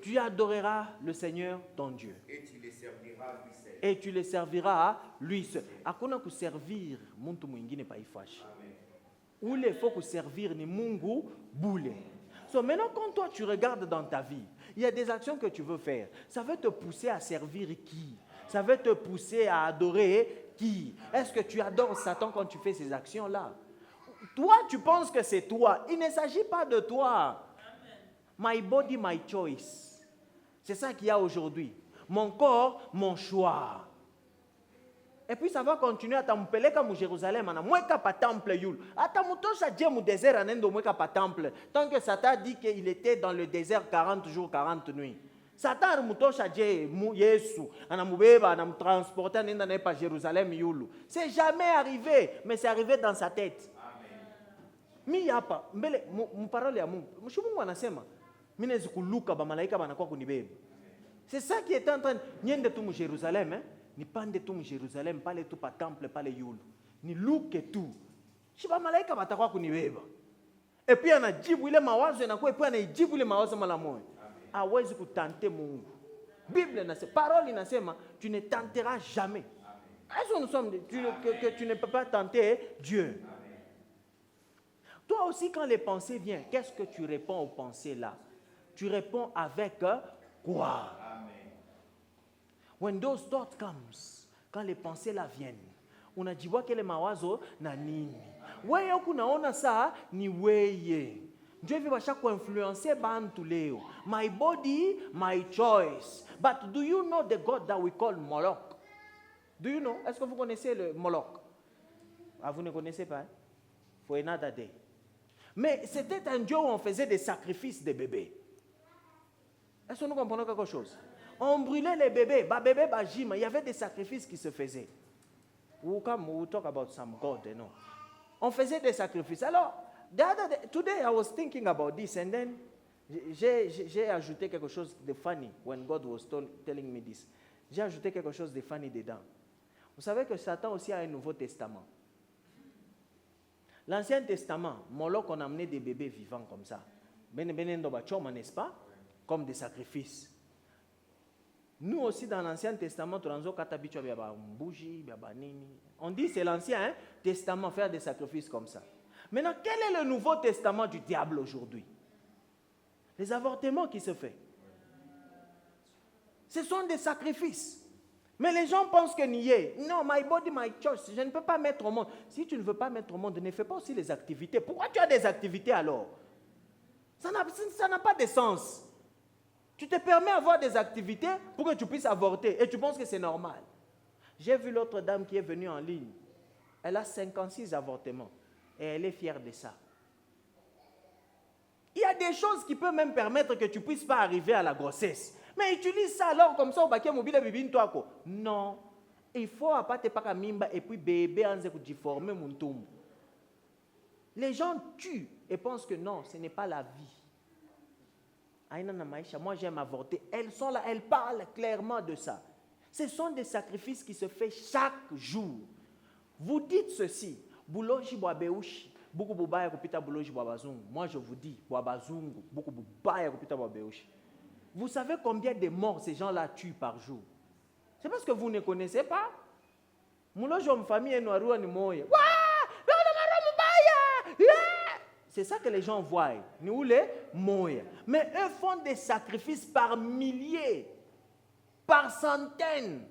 Tu adoreras le Seigneur ton Dieu. Et tu le serviras lui seul. Et tu le serviras à lui seul. Hakuna kuservir muntu mwingine paifashi. Ule faut kuservir ni Mungu bule. So, maintenant, quand toi, tu regardes dans ta vie, il y a des actions que tu veux faire. Ça veut te pousser à servir qui? Ça veut te pousser à adorer qui? Est-ce que tu adores Satan quand tu fais ces actions-là? Toi, tu penses que c'est toi. Il ne s'agit pas de toi. My body, my choice. C'est ça qu'il y a aujourd'hui. Mon corps, mon choix. Et puis ça va continuer à t'ampeler comme Jérusalem. Moi, je pas temple. Attends, désert temple. Tant que Satan dit qu'il était dans le désert 40 jours, 40 nuits. Satan a Yesu, a transporté à Jérusalem. C'est jamais arrivé, mais c'est arrivé dans sa tête. Mi yapa, mbele, parole ya Mungu. Mshumungu anasema, mine zikuluka ba malaika banakuwa kunibeba. C'est ça qui est en train, niende tu mu Jérusalem, hein? Ni pande tu mu Jérusalem, pale tu pa temple, pale yulu. Ni luke tu. Shiba malaika batakuwa kunibeba. Et puis anajibu ile mawazo yanakuwa, et puis anajibu ile mawazo mala moyo. Hawezi kutante Mungu. Bible inasema, parole inasema, tu ne tenteras jamais. Est-ce que nous sommes, que tu ne peux pas tenter Dieu? Toi aussi, quand les pensées viennent, qu'est-ce que tu réponds aux pensées là? Tu réponds avec quoi? Amen. When those thoughts comes, quand les pensées là viennent, unajiwa kele mawazo na nini? Wewe kunaona saa ni weye. Dieu veut chaque influencer bantu leo. My body, my choice. But do you know the God that we call Moloch? Do you know? Est-ce que vous connaissez le Moloch? Ah, vous ne connaissez pas? For another day. Mais c'était un Dieu où on faisait des sacrifices de bébés. Est-ce que nous comprenons quelque chose? On brûlait les bébés. Bébé, il y avait des sacrifices qui se faisaient. We talk about some God, you know. On faisait des sacrifices. Alors, today I was thinking about this and then j'ai ajouté quelque chose de funny when God was telling me this. J'ai ajouté quelque chose de funny dedans. Vous savez que Satan aussi a un Nouveau Testament. L'Ancien Testament, Moloch, on amenait des bébés vivants comme ça. N'est-ce pas? Comme des sacrifices. Nous aussi, dans l'Ancien Testament, on dit que c'est l'Ancien Testament, faire des sacrifices comme ça. Maintenant, quel est le Nouveau Testament du diable aujourd'hui? Les avortements qui se font. Ce sont des sacrifices. Mais les gens pensent que nier. Non, my body, my choice. Je ne peux pas mettre au monde. Si tu ne veux pas mettre au monde, ne fais pas aussi les activités. Pourquoi tu as des activités alors? Ça n'a pas de sens. Tu te permets d'avoir des activités pour que tu puisses avorter. Et tu penses que c'est normal. J'ai vu l'autre dame qui est venue en ligne. Elle a 56 avortements. Et elle est fière de ça. Il y a des choses qui peuvent même permettre que tu ne puisses pas arriver à la grossesse. Mais utilise ça alors comme ça au baquet mobile bibine toi quoi. Non. Il faut apporter pas mimba et puis bébé en se déformer mon tombe. Les gens tuent et pensent que non, ce n'est pas la vie. Aïna na maïcha, moi j'aime avorter. Elles sont là, elles parlent clairement de ça. Ce sont des sacrifices qui se font chaque jour. Vous dites ceci, bouloji boabeushi, beaucoup bobaya kopita bouloji boabazungu. Moi je vous dis, boabazungu, beaucoup bobaya kopita boabeushi. Vous savez combien de morts ces gens-là tuent par jour? C'est parce que vous ne connaissez pas. C'est ça que les gens voient. Nous les moyens. Mais eux font des sacrifices par milliers, par centaines.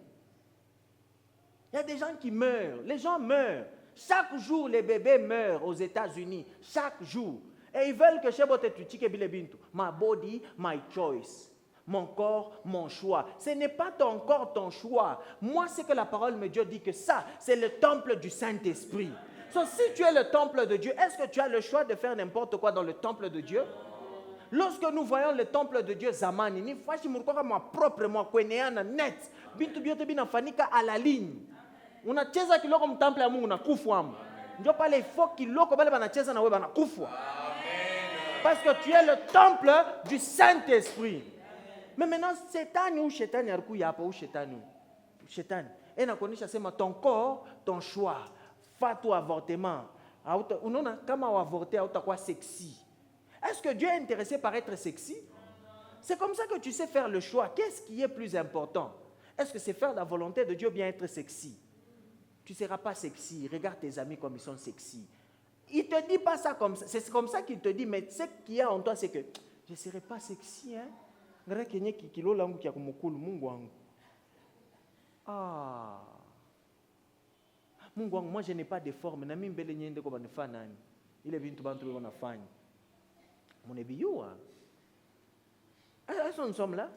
Il y a des gens qui meurent. Les gens meurent. Chaque jour, les bébés meurent aux États-Unis. Chaque jour. Et ils veulent que my body, my choice. Mon corps, mon choix. Ce n'est pas ton corps, ton choix. Moi, c'est que la parole de Dieu dit que ça, c'est le temple du Saint-Esprit. Donc, si tu es le temple de Dieu, est-ce que tu as le choix de faire n'importe quoi dans le temple de Dieu? Lorsque nous voyons le temple de Dieu, Zamani, ni fashi murkoka moi propre, moi kweneana net, bintu biote bina fanika à la ligne. Unacheza kiloko mtemple ya Mungu na kufu. Ndio pale ifo kiloko bale banacheza na wewe banakufa. Parce que tu es le temple du Saint-Esprit. Mais maintenant, Satan ou Satan, il y a pas ou Satan. Satan. Et na konisha sema ton corps, ton choix. Fais-toi avortement. On a comment avorter quoi sexy. Est-ce que Dieu est intéressé par être sexy? C'est comme ça que tu sais faire le choix. Qu'est-ce qui est plus important? Est-ce que c'est faire la volonté de Dieu ou bien être sexy? Tu ne seras pas sexy. Regarde tes amis comme ils sont sexy. Il ne te dit pas ça comme ça. C'est comme ça qu'il te dit, mais ce qu'il y a en toi, c'est que je ne serai pas sexy. Hein? Ah. Moi, je n'ai pas de forme. Il est venu tout le monde. Mon ébiyoua. Est-ce que nous sommes là?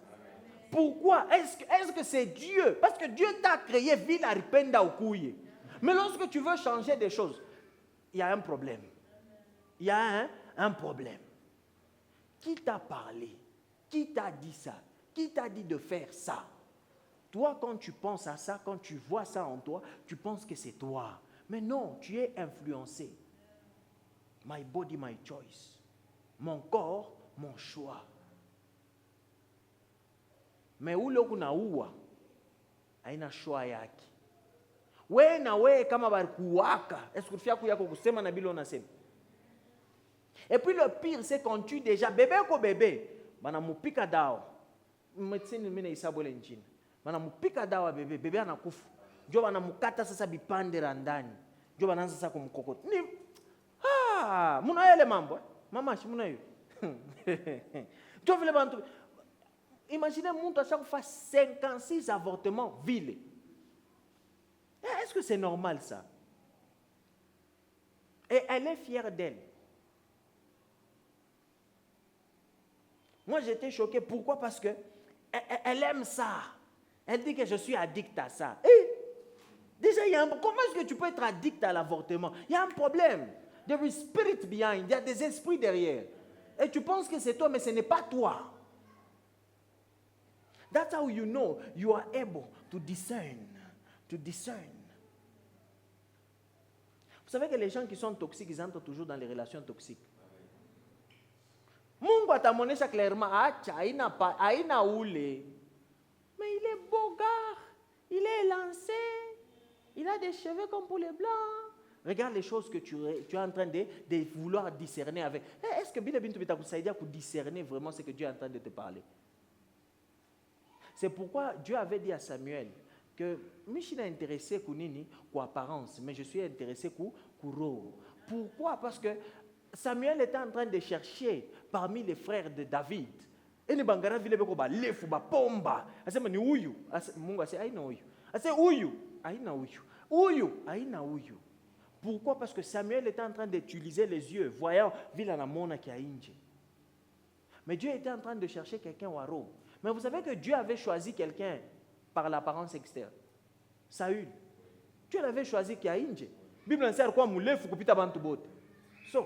Pourquoi? Est-ce que c'est Dieu? Parce que Dieu t'a créé ville à ripenda au couille. Mais lorsque tu veux changer des choses, il y a un problème. Il y a un problème. Qui t'a parlé? Qui t'a dit ça? Qui t'a dit de faire ça? Toi, quand tu penses à ça, quand tu vois ça en toi, tu penses que c'est toi. Mais non, tu es influencé. My body, my choice. Mon corps, mon choix. Mais où le kuna uwa? Aina choix yaki. We na we kama barikuwaka. Est-ce que tu fais yako kusema na bilo nasema? Et puis le pire, c'est quand tu déjà bébé ko bébé, bana mupika dao. Médecine mine isabole njini. Bana mupika dawa bébé, bébé anakufa. Jo bana mukata sasa bipande randani. Jo bana sasa kumkokota. Ni muna yele mambo. Mama shi muna yo. Jo vile bantu. Imaginezmuntu à chaque fois 56 avortements vile. Est-ce que c'est normal ça? Et elle est fière d'elle. Moi, j'étais choqué. Pourquoi? Parce que elle aime ça. Elle dit que je suis addict à ça. Et déjà, comment est-ce que tu peux être addict à l'avortement? Il y a un problème. There is spirit behind. Il y a des esprits derrière. Et tu penses que c'est toi, mais ce n'est pas toi. That's how you know you are able to discern. To discern. Vous savez que les gens qui sont toxiques, ils entrent toujours dans les relations toxiques. Mungu atamonesha clairement, aina oule. Mais il est beau gars, il est élancé, il a des cheveux comme pour les blancs. Regarde les choses que tu es en train de vouloir discerner avec. Est-ce que Bile Bintou Bitakoussaïdia pour discerner vraiment ce que Dieu est en train de te parler? C'est pourquoi Dieu avait dit à Samuel que je ne suis pas intéressé par apparence, mais je suis intéressé par roho. Pourquoi? Parce que Samuel était en train de chercher parmi les frères de David. Et les bangara vile beko ba lefu ba pomba. Asema ni uyu. Mungu ase aina uyu. Ase uyu, aina uyu. Uyu, aina uyu. Pourquoi? Parce que Samuel était en train d'utiliser les yeux, voyant vile na mona ki a inje. Mais Dieu était en train de chercher quelqu'un waro. Mais vous savez que Dieu avait choisi quelqu'un par l'apparence externe. Saül. Dieu l'avait choisi qui a inje. Bible en sert quoi moulefu kupita bantu bote. So,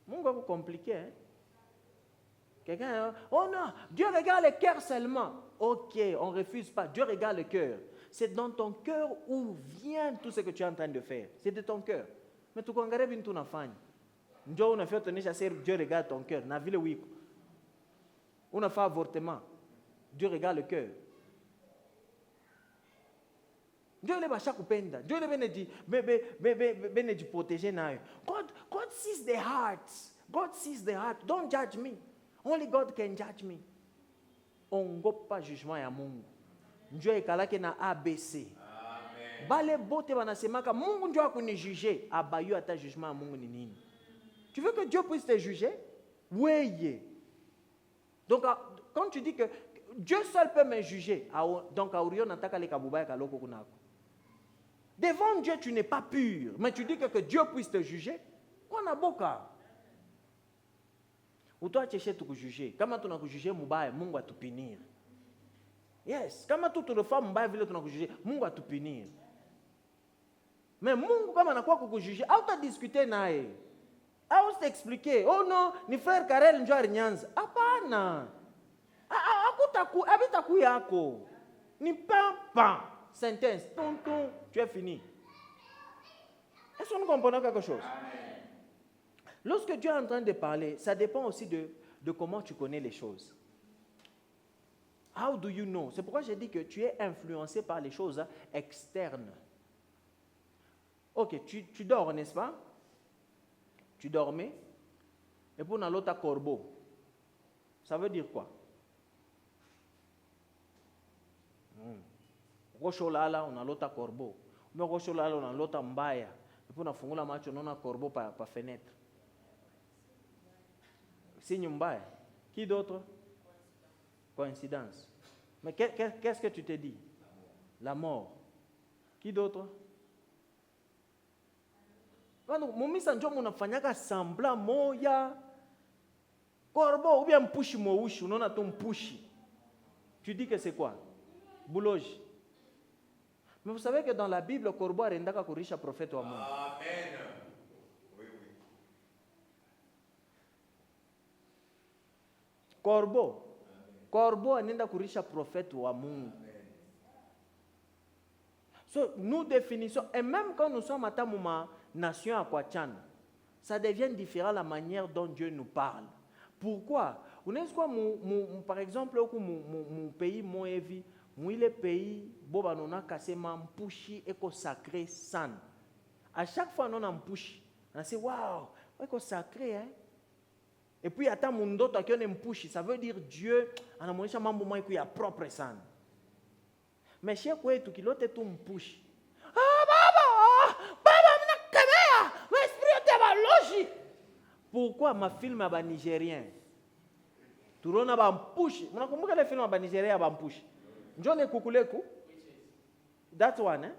Mungu est compliqué. Hein? Quelqu'un, oh non, Dieu regarde le cœur seulement. Ok, on ne refuse pas. Dieu regarde le cœur. C'est dans ton cœur où vient tout ce que tu es en train de faire. C'est de ton cœur. Mais tu connais bien tout n'affaire. Dieu a fait ton chasser. Dieu regarde ton cœur. Na ville oui. On a fait avortement. Dieu regarde le cœur. Dieu le bacha kupenda. Dieu le benedi protéger na. God sees the heart. God sees the heart. Don't judge me. Only God can judge me. On go pas jugement ya Mungu. Dieu ekalake na ABC. Amen. Bale bote banasemaka Mungu ndio akuni juger. Abayu ata jugement ya Mungu ni nini? Tu veux que Dieu puisse te juger? Oui. Donc quand tu dis que Dieu seul peut me juger, donc aurion nataka le kabubaya kaloko kunako. Devant Dieu, tu n'es pas pur. Mais tu dis que Dieu puisse te juger. Qu'on a boka. Ou toi, tu es te juger. Comment tu as jugé Moubaye, Mungu va te punir. Yes. Comment tu te refais Moubaye, tu as jugé, Mungu va te punir. Mais Mungu, comment on a juger? Ah, tu as discuté nae. Ah, on t'expliquer. Oh non, ni frère Karel Njouari Nyanza. Apana. Abitaku yako. Ni pampa. Sentence, tonton, tu es fini. Est-ce que nous comprenons quelque chose? Amen. Lorsque Dieu est en train de parler, ça dépend aussi de comment tu connais les choses. How do you know? C'est pourquoi j'ai dit que tu es influencé par les choses externes. Ok, tu dors, n'est-ce pas? Tu dormais. Et pour l'autre corbeau. Ça veut dire quoi? Rocholala, on a l'autre corbeau. Mais quand on dans l'autre mbaya, et puis on a fongé la match, on a corbeau par fenêtre. Signe mbaya. Qui d'autre? Coïncidence. Mais qu'est-ce que tu te dis? La mort. Qui d'autre? Mimi sanjo munafanyaka semblant moya. Corbeau ou bien mpushi mouchi, on a ton mpushi. Tu dis que c'est quoi? Boulogi. Mais vous savez que dans la Bible, le corbeau a rendaka kurisha prophète wa Mungu. Amen. Oui, oui. Corbeau anenda kurisha prophète wa Mungu. So, nous définissons, et même quand nous sommes à Tamouma, nation à Kwachana, ça devient différent la manière dont Dieu nous parle. Pourquoi? Vous savez quoi, par exemple, mon pays, mon évi, le pays, on a cassé ma mpushi et sacré san. À chaque fois, on a mpushi. On a dit, waouh, c'est sacré, hein? Et puis, attends, mon d'autre qui a mpushi, ça veut dire Dieu, on a montré mambo qu'il y a propre san. Mais chez quoi, tout qui l'autre est tout mpushi. Ah, baba, mais esprit de logique. Pourquoi ma film à Nigérien? Tout le monde a mpushi. On a compris que les films à Nigérien a mpushi. John le kukuleku. That one, hein?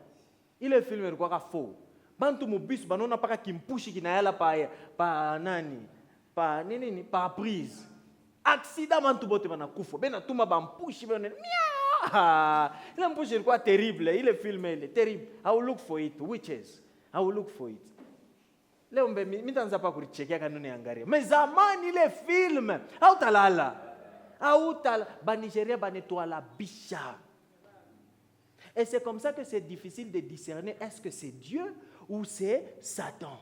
Il est filmé quoi faux. Bantu mubis banona paka kimpushi kinayala pa nani? Pa nini pa prise. Accident bantu bote bana kufo. Bena tuma bampushi bena miau. Il est mpushi quoi terrible. Il est filmé, il est terrible. I will look for it. Witches. I will look for it. Leo mbe mitanza pa kurichekea kanuni angaria. Mais zamani ile film. Hautalala. Ba Nigeria ba nettoie la bicha. Et c'est comme ça que c'est difficile de discerner est-ce que c'est Dieu ou c'est Satan.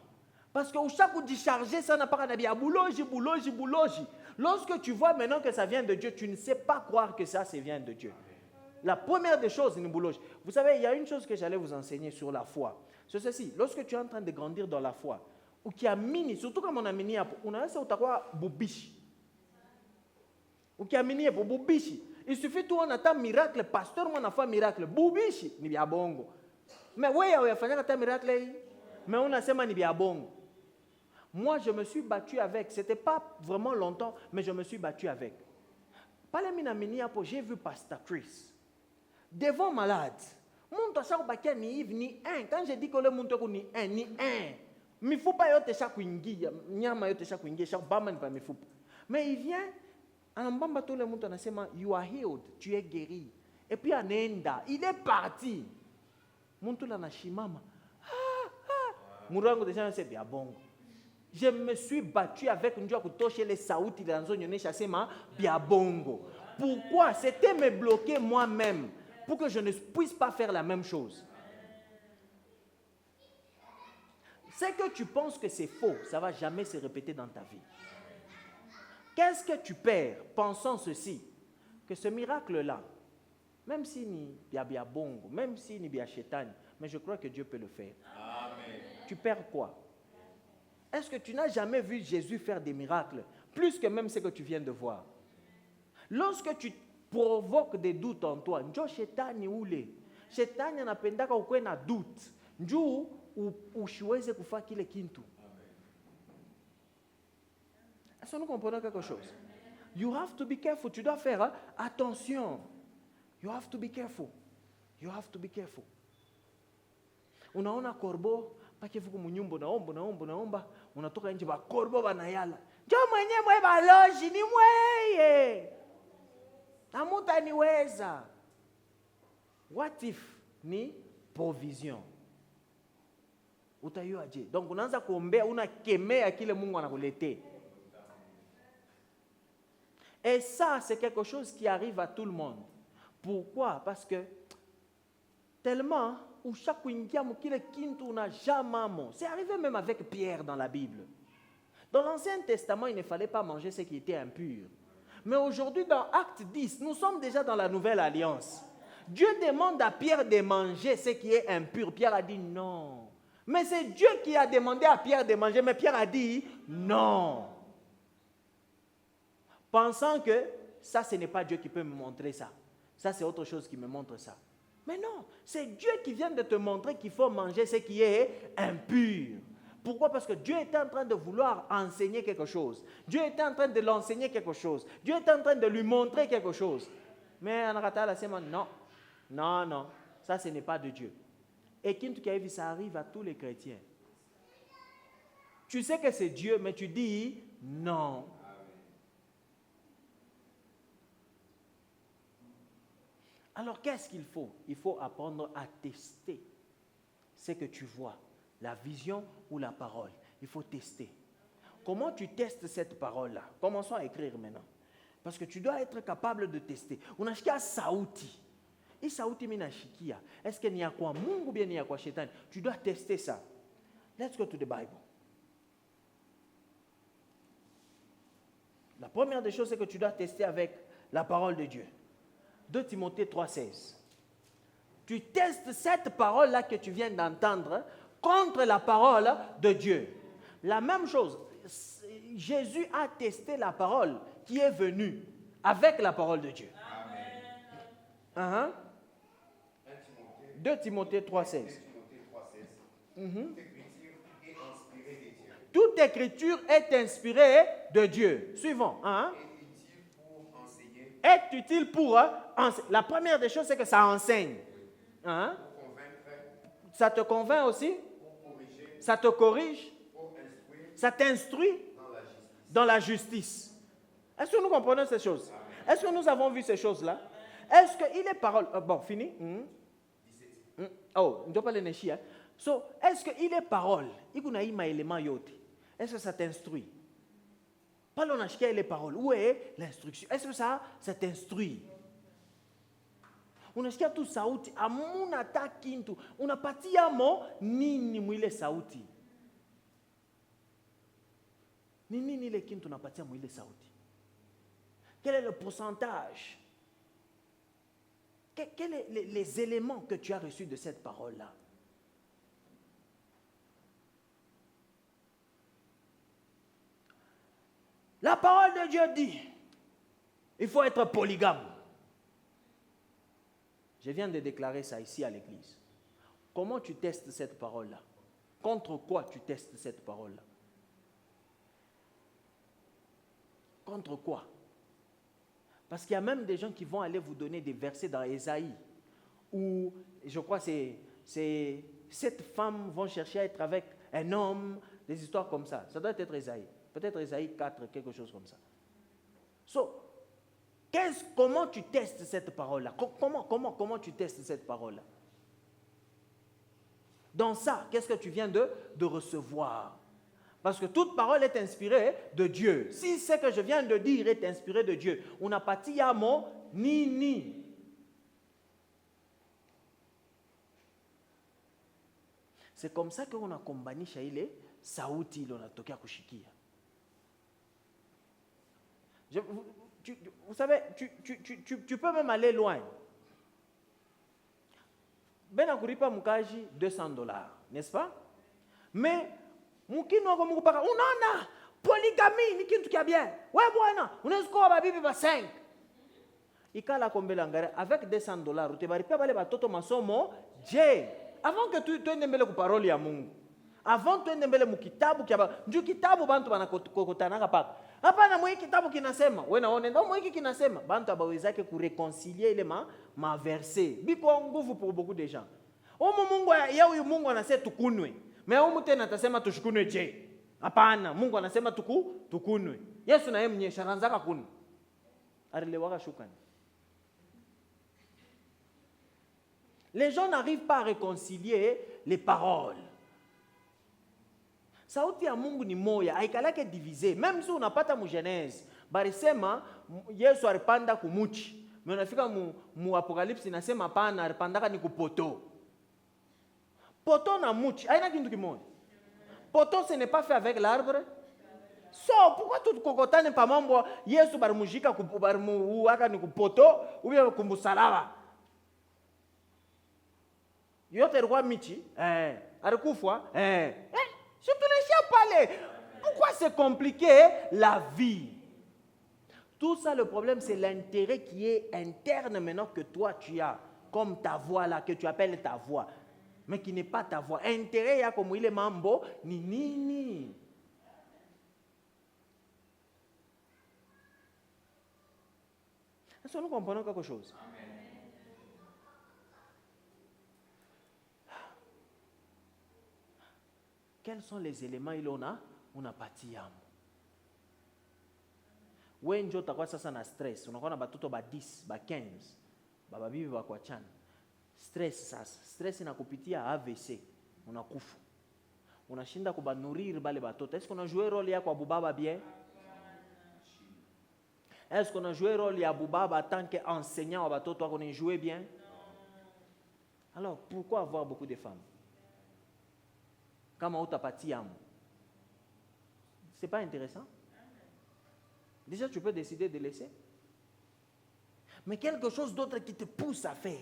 Parce que chaque coup décharger ça n'a pas de boulogi. Lorsque tu vois maintenant que ça vient de Dieu, tu ne sais pas croire que ça vient de Dieu. La première des choses, c'est une boulogi. Vous savez, il y a une chose que j'allais vous enseigner sur la foi. C'est ceci. Lorsque tu es en train de grandir dans la foi, ou qui a mini, surtout comme on a mini, on a ça quoi bubishi. Ou qui a mini pour bubishi. Il suffit tout on attend miracle, pasteur on a fait miracle, bubishi ni bien bongo. Mais ouais, on a fait un miracle, mais on a seulement ni bien bongo. Moi, je me suis battu avec. C'était pas vraiment longtemps, mais je me suis battu avec. Pas les minamini j'ai vu Pasteur Chris devant malade. Mon to chaque bakia ni Yves ni un. Quand je dis que le monde ni un ni un. Mais faut pas yote chaque wingi, nyama yote chaque wingi, chaque baman pas mais faut. Mais il vient en bamba tout le monde anasema you are healed, tu es guéri. Et puis anaenda, il est parti. Muntu la nashimama. Murango déjà c'est bien bon. Je me suis battu avec Ndiou Kutoshe les Saouti dans zone yone chassé ma biabongo. Pourquoi? C'était me bloquer moi-même pour que je ne puisse pas faire la même chose. C'est que tu penses que c'est faux, ça ne va jamais se répéter dans ta vie. Qu'est-ce que tu perds pensant ceci? Que ce miracle-là, même si ni bien bongo, même si ni bien chétan, mais je crois que Dieu peut le faire. Amen. Tu perds quoi? Est-ce que tu n'as jamais vu Jésus faire des miracles, plus que même ce que tu viens de voir? Lorsque tu provoques des doutes en toi, njo shetani ule. Shetani anapendaka ukwe na doute. Njo usiweze kufanya kile kintu. Est-ce que nous comprenons quelque chose? You have to be careful. Tu dois faire attention. You have to be careful. You have to be careful. Unaona korbo, pake fuku munyumbo naomba, unatoka nje ba korbo banayala. Jo mwenye baloji ni mweye. Amuta niweza. What if ni provision? Utayua je. Donc unaanza kuombea, unakemea kile Mungu anakuletea. Et ça, c'est quelque chose qui arrive à tout le monde. Pourquoi? Parce que tellement, où chaque c'est arrivé même avec Pierre dans la Bible. Dans l'Ancien Testament, il ne fallait pas manger ce qui était impur. Mais aujourd'hui, dans Acte 10, nous sommes déjà dans la Nouvelle Alliance. Dieu demande à Pierre de manger ce qui est impur. Pierre a dit non. Mais c'est Dieu qui a demandé à Pierre de manger, mais Pierre a dit non. Pensant que ça, ce n'est pas Dieu qui peut me montrer ça. Ça, c'est autre chose qui me montre ça. Mais non, c'est Dieu qui vient de te montrer qu'il faut manger ce qui est impur. Pourquoi? Parce que Dieu était en train de vouloir enseigner quelque chose. Dieu était en train de l'enseigner quelque chose. Dieu était en train de lui montrer quelque chose. Mais non, non, non, ça ce n'est pas de Dieu. Et ça arrive à tous les chrétiens. Tu sais que c'est Dieu, mais tu dis non. Alors qu'est-ce qu'il faut? Il faut apprendre à tester ce que tu vois, la vision ou la parole. Il faut tester. Comment tu testes cette parole-là? Commençons à écrire maintenant. Parce que tu dois être capable de tester. Unashikia sauti. Hii sauti mimi nashikia. Est-ce que ni ya kwa Mungu ou bien ni ya kwa shetani? Tu dois tester ça. Let's go to the Bible. La première des choses, c'est que tu dois tester avec la parole de Dieu. 2 Timothée 3,16. Tu testes cette parole-là que tu viens d'entendre contre la parole de Dieu. La même chose, Jésus a testé la parole qui est venue avec la parole de Dieu. Amen. 2 Timothée 3,16. Toute écriture est inspirée de Dieu. Suivant. Est utile pour enseigner. La première des choses, c'est que ça enseigne. Ça te convainc aussi? Ça te corrige? Ça t'instruit dans la justice. Est-ce que nous comprenons ces choses? Est-ce que nous avons vu ces choses-là? Est-ce qu'il est parole... bon, fini? Oh, on ne doit pas les néchier. So, est-ce qu'il est parole? Est-ce que ça t'instruit? Pas l'onachia les paroles. Où est l'instruction? Est-ce que ça t'instruit? Unasikia tu sauti, amuna ta kintu. Unapatia mo nini mwile sauti? Nini ile kintu unapatia mwile sauti? Quel est le pourcentage? Quels sont les éléments que tu as reçus de cette parole-là? La parole de Dieu dit, il faut être polygame. Je viens de déclarer ça ici à l'église. Comment tu testes cette parole-là? Contre quoi tu testes cette parole-là? Contre quoi? Parce qu'il y a même des gens qui vont aller vous donner des versets dans Ésaïe, où je crois que c'est 7 femmes vont chercher à être avec un homme, des histoires comme ça. Ça doit être Ésaïe. Peut-être Ésaïe 4, quelque chose comme ça. So, comment tu testes cette parole-là? Comment tu testes cette parole-là? Dans ça, qu'est-ce que tu viens de recevoir? Parce que toute parole est inspirée de Dieu. Si ce que je viens de dire est inspiré de Dieu, on n'a pas dit à mon ni. C'est comme ça qu'on a combattu Shaile, Saouti, on a toqué à Kushikia. Vous savez, tu peux même aller loin. Benakuripa Mukaji, $200, n'est-ce pas? Mais, Mukino Mukupaka, unaona, polygamie, ni kintu kia bien. Ouais, bwana, unaweza kuwa babibi ba 5. Ikala kombelangare, avec $200, utebaripa bale batoto masomo, je. Avant que tu ende mbele ku parole ya Mungu. Avant tu ende mbele mukitabu kia ba, nju kitabu bantu banakokotanaka paka. Hapana mwe kitabu kinasema, wewe naone ndio mwe kinasema, bantu abawezake kureconcilier ile ma verset. Biko nguvu pour beaucoup de gens. Omu Mungu ya huyu Mungu anasema tukunwe. Mais omu tena atasema tushukunwe je. Hapana, Mungu anasema tukunwe. Yesu na yeye mnyesha anzaka kunu. Alilewaka shukani. Les gens n'arrivent pas à réconcilier les paroles. Sauti ya Mungu ni moya, haikalake divisé. Même si unapata mu Genèse, barisema Yesu alipanda kumuchi. Mais unafika mu Apocalypse inasema pana alipandaka ni kupoto. Poto na muchi, haina kintu kimoja. Poto ce n'est pas fait avec l'arbre. So, pourquoi tout kokotane pa mambo Yesu barimujika barimuwaka ni kupoto ou bien kumbusalaba? Yote alikuwa michi, alikufa, je te laisse parler. Pourquoi c'est compliqué la vie? Tout ça, le problème, c'est l'intérêt qui est interne maintenant que toi tu as. comme ta voix là, que tu appelles ta voix, mais qui n'est pas ta voix. Intérêt, il y a comme il est mambo, ni nini. Est-ce que nous comprenons quelque chose? Quels sont les éléments il en a? On a parti à when jo takwa sasa na stress, unakuwa na batoto ba 10, ba 15, baba bibi ba kuachana. Stress sasa, stress inakupitia AVC, unakufa. Unashinda kubanurir bale batoto. Est-ce qu'on a joué rôle yako abubaba bien? Est-ce qu'on a joué rôle ya abubaba en tant qu'enseignant wa batoto qu'on a joué bien? Alors, pourquoi avoir beaucoup de femmes? Kama utapati amu. C'est pas intéressant? Déjà, tu peux décider de laisser. Mais quelque chose d'autre qui te pousse à faire.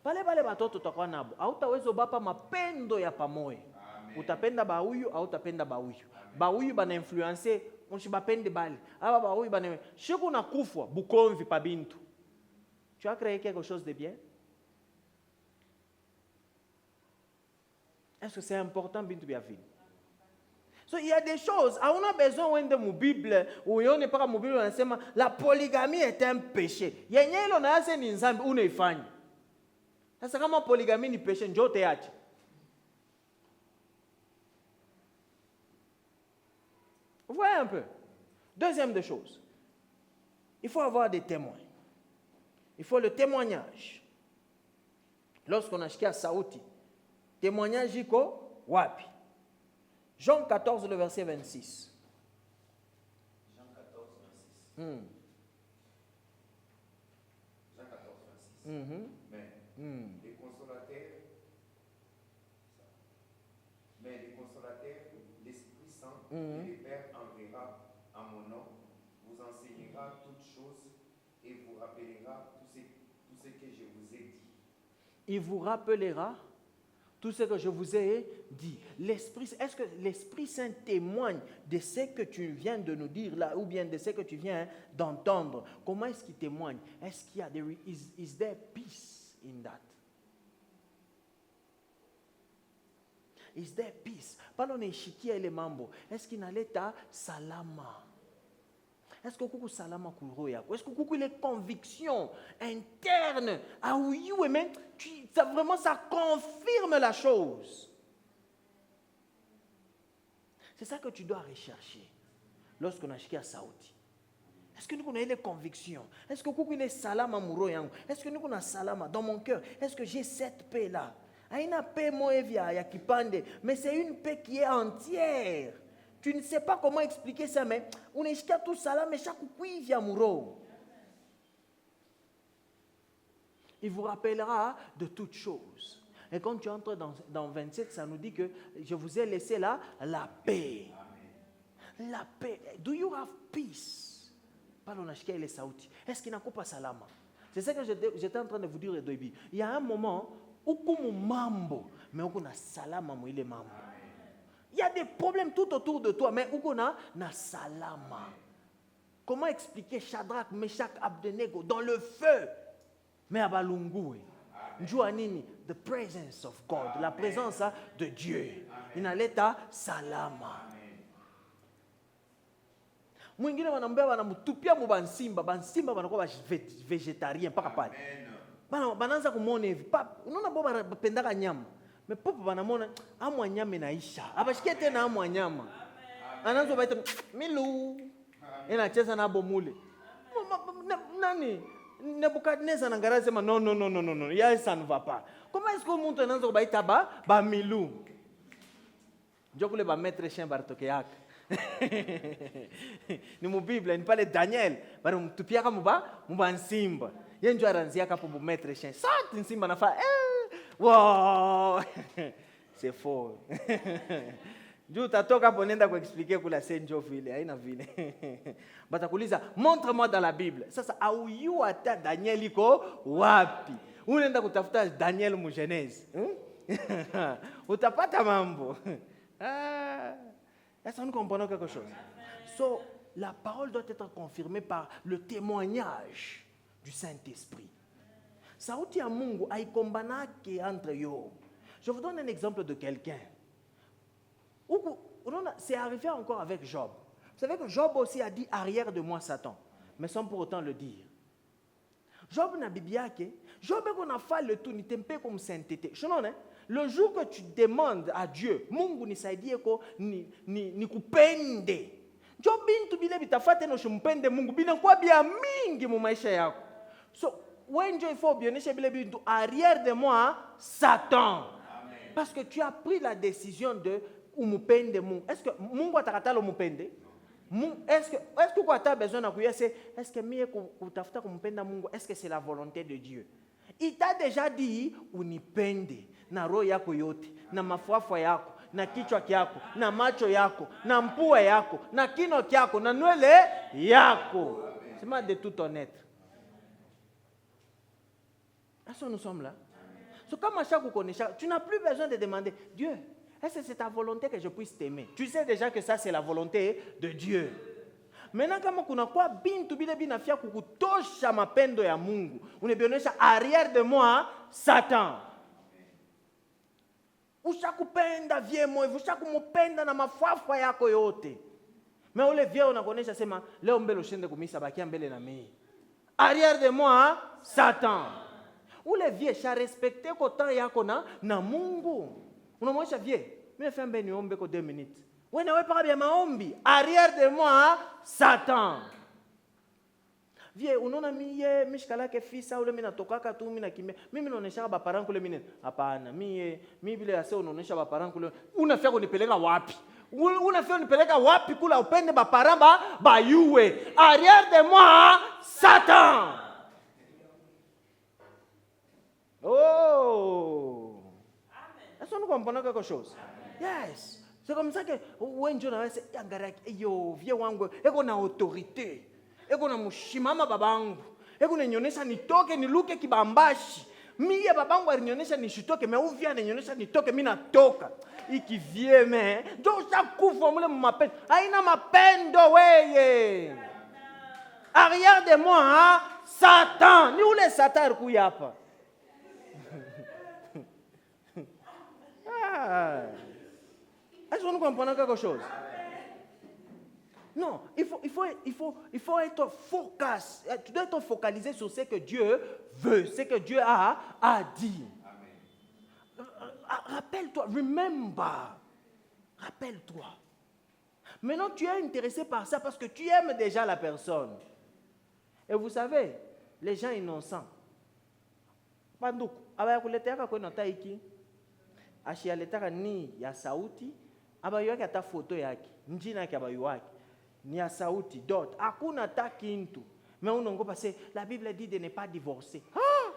Pale batoto takwa nabo. Hautaweza bapa mapendo ya pamoja. Utapenda ba huyu, hautapenda ba huyu. Ba huyu bana influencer, unshibapende bali. Aba ba huyu bana. Shiku na kufwa bukonvi pa bintu. Tu as créé quelque chose de bien? Est-ce que c'est important bintu bia vie? So, il y a des choses, on a besoin de la Bible, ou on n'est pas la Bible, on sait la polygamie est un péché. Il y a une chose qui est un péché. C'est comme la polygamie est un péché. Vous voyez un peu? Deuxième des choses, il faut avoir des témoins. Il faut le témoignage. Lorsqu'on a acheté à Saouti, témoignage, il y a wapi. Jean 14, le verset 26. Jean 14, 26. Jean 14, 26. Mais les consolateurs, l'Esprit Saint, que le Père enverra en mon nom, vous enseignera toutes choses et vous rappellera tout ce que je vous ai dit. Il vous rappellera tout ce que je vous ai dit. Est-ce que l'Esprit Saint témoigne de ce que tu viens de nous dire là, ou bien de ce que tu viens d'entendre? Comment est-ce qu'il témoigne? Est-ce qu'il y a is there peace in that? Is there peace? Parlons de shikia ele mambo. Est-ce qu'il n'aleta salama? Est-ce que kuku salama kuro yako? Est-ce que kuku les convictions internes ah oui mais ça vraiment ça confirme la chose. C'est ça que tu dois rechercher lorsqu'on a acheté à Saouti. Est-ce que nous avons les convictions? Est-ce que kuku les salama muro yango? Est-ce que nous avons salama dans mon cœur? Est-ce que j'ai cette paix là? Aina paix moevia ya kipande, mais c'est une paix qui est entière. Tu ne sais pas comment expliquer ça, mais on est jusqu'à tout ça, mais chaque coup, il vient mourir. Il vous rappellera de toutes choses. Et quand tu entres dans 27, ça nous dit que je vous ai laissé là la paix. Amen. La paix. Do you have peace? Parlons à les Saouti. Est-ce qu'il n'a pas salama? C'est ça que j'étais en train de vous dire au début. Il y a un moment où comme mambo, mais on a salama il est mambo. Il y a des problèmes tout autour de toi, mais où on a salama. Comment expliquer Shadrach, Meshach, Abednego dans le feu? Mais à Balungu, the presence of God, la présence de Dieu. Il a l'état salama. Mwingine wanambea wanamtupia mubansimba, bansimba wanakuwa vegetarian mpaka pale. Banaanza kumwona hivi, unaona boba bapendaka nyama. Mais popo banamona amwa nyama inaisha. Abashikie tena amwa nyama. Anaanza baita milu. Inacheza na bomule. Nani? Nebukadnezar angalia sema non. Ya ça ne va pas. Comment est-ce que mtu anaanza kubaita ba milu? Ndio kule ba maître chien bartokeak. Ni mu Bible, ni pale Daniel, bari mtupiaka muba nsimba. Yeye ndio aranzia kapo bu maître chien. Sati nsimba nafa wow. C'est faux. Ndio utatoka hapo nenda kuexpliquer kula senjo vile, haina vile. Batakuuliza, montre-moi dans la Bible. Sasa au you ata Daniel iko wapi? Unaenda kutafuta Daniel mu Genèse. Utapata mambo. Est-ce que nous comprenons quelque chose? So, la parole doit être confirmée par le témoignage du Saint-Esprit. sauti ya Mungu haikombanake entre yo. Je vous donne un exemple de quelqu'un. C'est arrivé encore avec Job. Vous savez que Job aussi a dit arrière de moi Satan, mais sans pour autant le dire. Job na bibi yake, Job qu'on a fait le tout, ni tempe comme sainteté. Le jour que tu demandes à Dieu, Mungu nisaidie ko ni kupende. Job bintu bile bitafate no shumpende Mungu bina kwa bia mingi mu maisha yako. So when il faut bionesha bile bintu arrière de moi Satan. Amen. Parce que tu as pris la décision de umupende Mungu. Est-ce que Mungu atakatala umupende? Est-ce que quoi tu as besoin de couiller c'est est-ce que mie kutafuta kumpenda Mungu, est-ce que c'est la volonté de Dieu? Il t'a déjà dit unipende na roho yako yote, na mafuafa yako, na kichwa kyako, na macho yako, na mpua yako, na kino kyako, na nywele yako. C'est mal de tout honnête. Est-ce que nous sommes là? So, comme à chaque fois tu n'as plus besoin de demander Dieu, est-ce que c'est ta volonté que je puisse t'aimer? Tu sais déjà que ça c'est la volonté de Dieu. Maintenant kama kuna kwa bintu bile binafia kukutosha mapendo ya Mungu, unabionesha arrière de moi Satan. Ushakupenda vyemo hivyo, ushakumupenda na mafafa yako yote. Mais ule vyeo unakonesha sema leo mbele ushende kumisa bakia mbele na mimi. Arrière de moi Satan. Ule vie sha respecter ko temps yako na Mungu. Unamwonyesha vie, mimi nafanya mbele niombe ko 2 minutes. Wewe nawe para bien maombi. Arrière de moi Satan. Vie unaona mie mishikala ke fisa ule mimi natokaka tu mimi nakimia. Mimi naonesha ba parents kule mimi. Hapana, mimi vile yase unaonesha ba parents kule. Unafia kunipeleka wapi? Unafia kunipeleka wapi kula upende ba parents ba yuwe. Arrière de moi Satan. Oh. Est-ce que nous comprenons quelque chose? Yes. C'est comme ça que when Dieu n'a pas yo vie wangu eko na autorité. Eko na mushimama babangu. Eko nionyesha nitoke niluke kibambashi. Mie babangu alinionyesha nishitoke mais uvia nionyesha nitoke mimi natoka. Ikivie me. Ndio ushakufa mule mapendo. Haina mapendo weye. Arrière de moi, hein? Satan. Ni ule Satan alikuja hapa. Est-ce que nous comprenons quelque chose? Non, il faut être focus. Tu dois être focalisé sur ce que Dieu veut, ce que Dieu a dit. Rappelle-toi, remember. Rappelle-toi. Maintenant, tu es intéressé par ça parce que tu aimes déjà la personne. Et vous savez, les gens innocents. Banduk, abayakuletea kwa nota hiki. Ashialetaka ni ya sauti, abayuwake ata foto yake, njina yake abayuwake, ni ya sauti, dot, hakuna ta kintu. Mais unongopa se, la Bible dit de ne pas divorcer. Ah!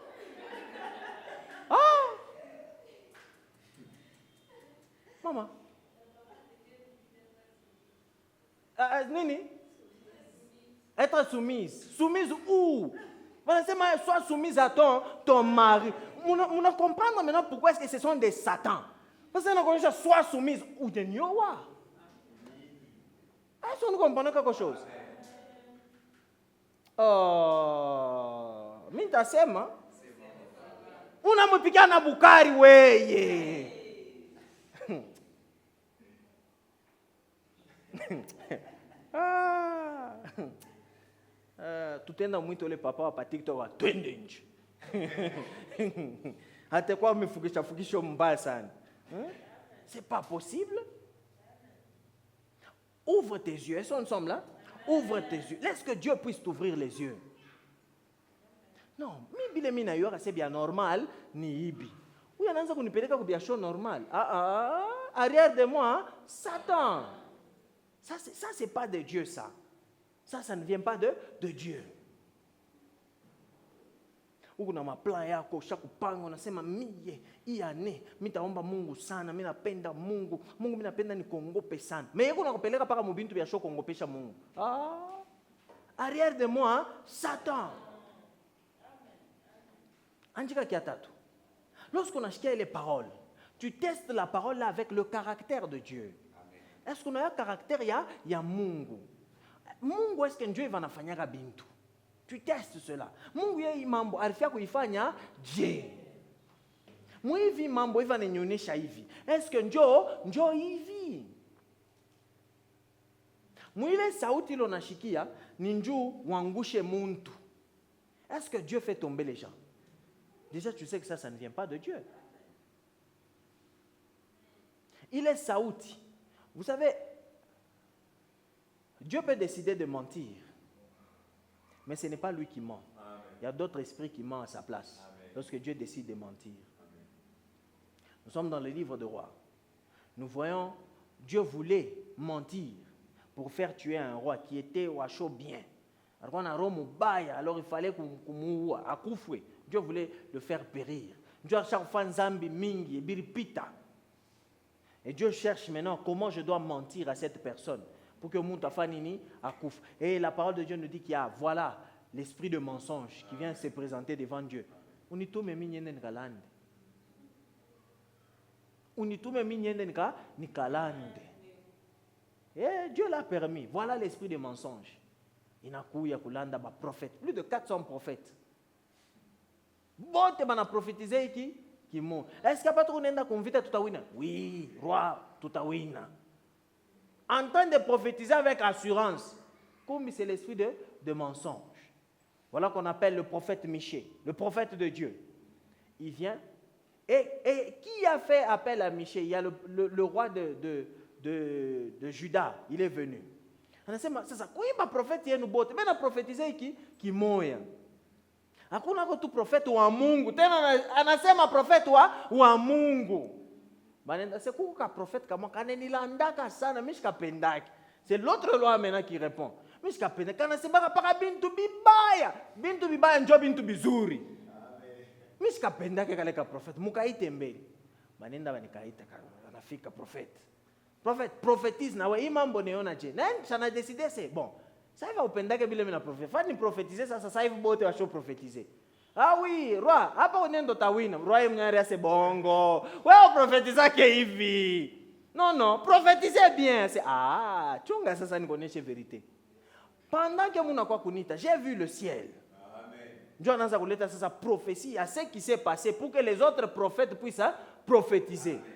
Ah! Mama. Nini? Être soumise. Soumise où? Sois soumise à ton mari. Vous comprendre maintenant pourquoi est-ce que ce sont des satans. Parce que nous soit soumise ou de nyowa. Est-ce que nous comprenons quelque chose? Minta sema. Unampikia na bukari weye. Tutenda muito le papa wa TikTok wa twende nje. Hata kwa umefukisha mbaya sana. C'est pas possible. Ouvre tes yeux. Est-ce qu'on sommes là? Ouvre tes yeux. Laisse que Dieu puisse t'ouvrir les yeux. Non, mibile mina yora c'est bien normal ni ibi. Ou anaanza kunipeleka kwa biashara normal. Arrière de moi, Satan. Ça c'est pas de Dieu ça. Ça ne vient pas de Dieu. Uko na maplan yako shakupanga unasema mie hii ane mitaomba Mungu sana, mimi napenda Mungu mimi napenda nikongope sana. Mais yeko nakupeleka paka mubintu bya shoko ngopesha Mungu. Arrière de moi Satan. Andika kia tatu. Lorsqu'on ashikia les paroles, tu testes la parole là avec le caractère de Dieu. Est-ce qu'on a un caractère ya Mungu? Mungu est-ce que Dieu va nafanyaka bintu? Tu testes cela. Mungu yeye mambo alifia kuifanya je? Hivi mambo hivi ananionyesha hivi. Est-ce que njoo hivi? Mwile sauti ile unashikia ni njoo uangushe muntu. Est-ce que Dieu fait tomber les gens? Déjà tu sais que ça ne vient pas de Dieu. Il est sauti. Vous savez, Dieu peut décider de mentir. Mais ce n'est pas lui qui ment. Amen. Il y a d'autres esprits qui mentent à sa place. Amen. Lorsque Dieu décide de mentir. Amen. Nous sommes dans le livre de Rois. Nous voyons, Dieu voulait mentir pour faire tuer un roi qui était au chaud bien. Alors il fallait qu'on Dieu voulait le faire périr. Dieu a chaque fois Nzambi mingi et biripita. Et Dieu cherche maintenant comment je dois mentir à cette personne pour que Moutafanini accouffe. Et la parole de Dieu nous dit qu'il y a, voilà, l'esprit de mensonge qui vient se présenter devant Dieu. Unitume minyende nikalande. Unitume minyende nikalande. Et Dieu l'a permis. Voilà l'esprit de mensonge. Inakuya kulanda ba prophète. Plus de 400 prophètes. Bote bana prophétisé qui monte. Est-ce qu'il n'y a pas trop de convite tutawina? Oui, roi, tutawina. En train de prophétiser avec assurance. Comme c'est l'esprit de mensonge. Voilà qu'on appelle le prophète Michée, le prophète de Dieu. Il vient. Et qui a fait appel à Michée? Il y a le roi de Juda. Il est venu. Anasema sasa kuimba prophète yenu bote. Mena prophétiser qui moya. Hakuna tu prophète wa Mungu. Tena anasema prophète wa Mungu. Banenda c'est kuka prophète kama kanenilandaka sana mishikapendaki. C'est l'autre loi maintenant qui répond. Mishikapendaki kana sebaka paka bintu bibaya. Bintu bibaya njo bintu bizuri. Amen. Mishikapendaki kale ka prophète mukaite mbele. Banenda banikaita anafika prophète. Prophète prophétise na we imambo neona je. Nani sana décider c'est bon. Ça va upendake bile mina prophète. Fani prophétiser ça hivi bote wa show prophétiser. Ah oui, roi, hapa unendo tawina. Roi mnyari c'est bongo. Wewe prophétiser ke hivi. Non, prophétisez bien. C'est chunga sasa nikoneshe vérité. Pendant que muna kwa kunita, j'ai vu le ciel. Amen. Dieu anaanza kuleta sasa prophétie à ce qui s'est passé pour que les autres prophètes puissent prophétiser. Amen.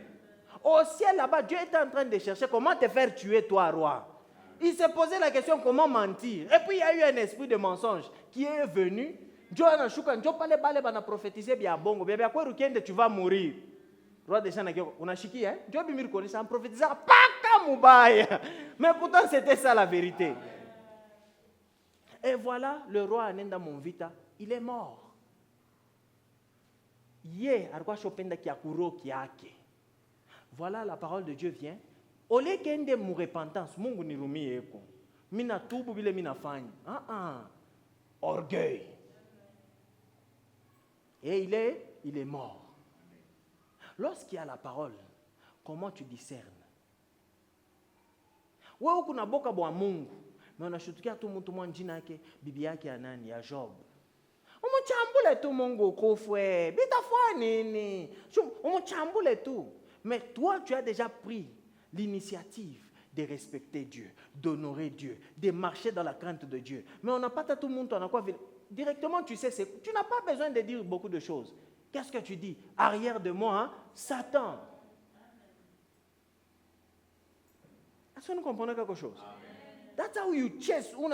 Au ciel là-bas, Dieu était en train de chercher comment te faire tuer toi, roi. Il s'est posé la question comment mentir. Et puis il y a eu un esprit de mensonge qui est venu. Dieu a shuka, Dieu parle bana prophétiser bien bongo, bien quoi rukende tu vas mourir. Roi de Chana unashiki hein. Dieu bimir connaît en prophétiser paka mubaya. Mais pourtant c'était ça la vérité. Et voilà, le roi Anenda Monvita, il est mort. Yé arwa chopenda kiakuro kiake. Voilà la parole de Dieu vient. Ole kende mu repentance, Mungu nirumi eko. Mina tubu bile mina fanya. Orgueil. Et il est mort. Lorsqu'il y a la parole, comment tu discernes? Wewe kuna boka bwa Mungu, mais unashutukia tu mtu mwanjina yake, bibi yake ya nani, ya Job. Umuchambule tu Mungu kufwe, bitafua nini? Umuchambule tu. Mais toi, tu as déjà pris l'initiative de respecter Dieu, d'honorer Dieu, de marcher dans la crainte de Dieu. Mais on n'a pas tout le monde, on a quoi? Directement, tu sais, tu n'as pas besoin de dire beaucoup de choses. Qu'est-ce que tu dis? Arrière de moi, Satan. Est-ce que nous comprenons quelque chose? Amen. That's how you chase. Do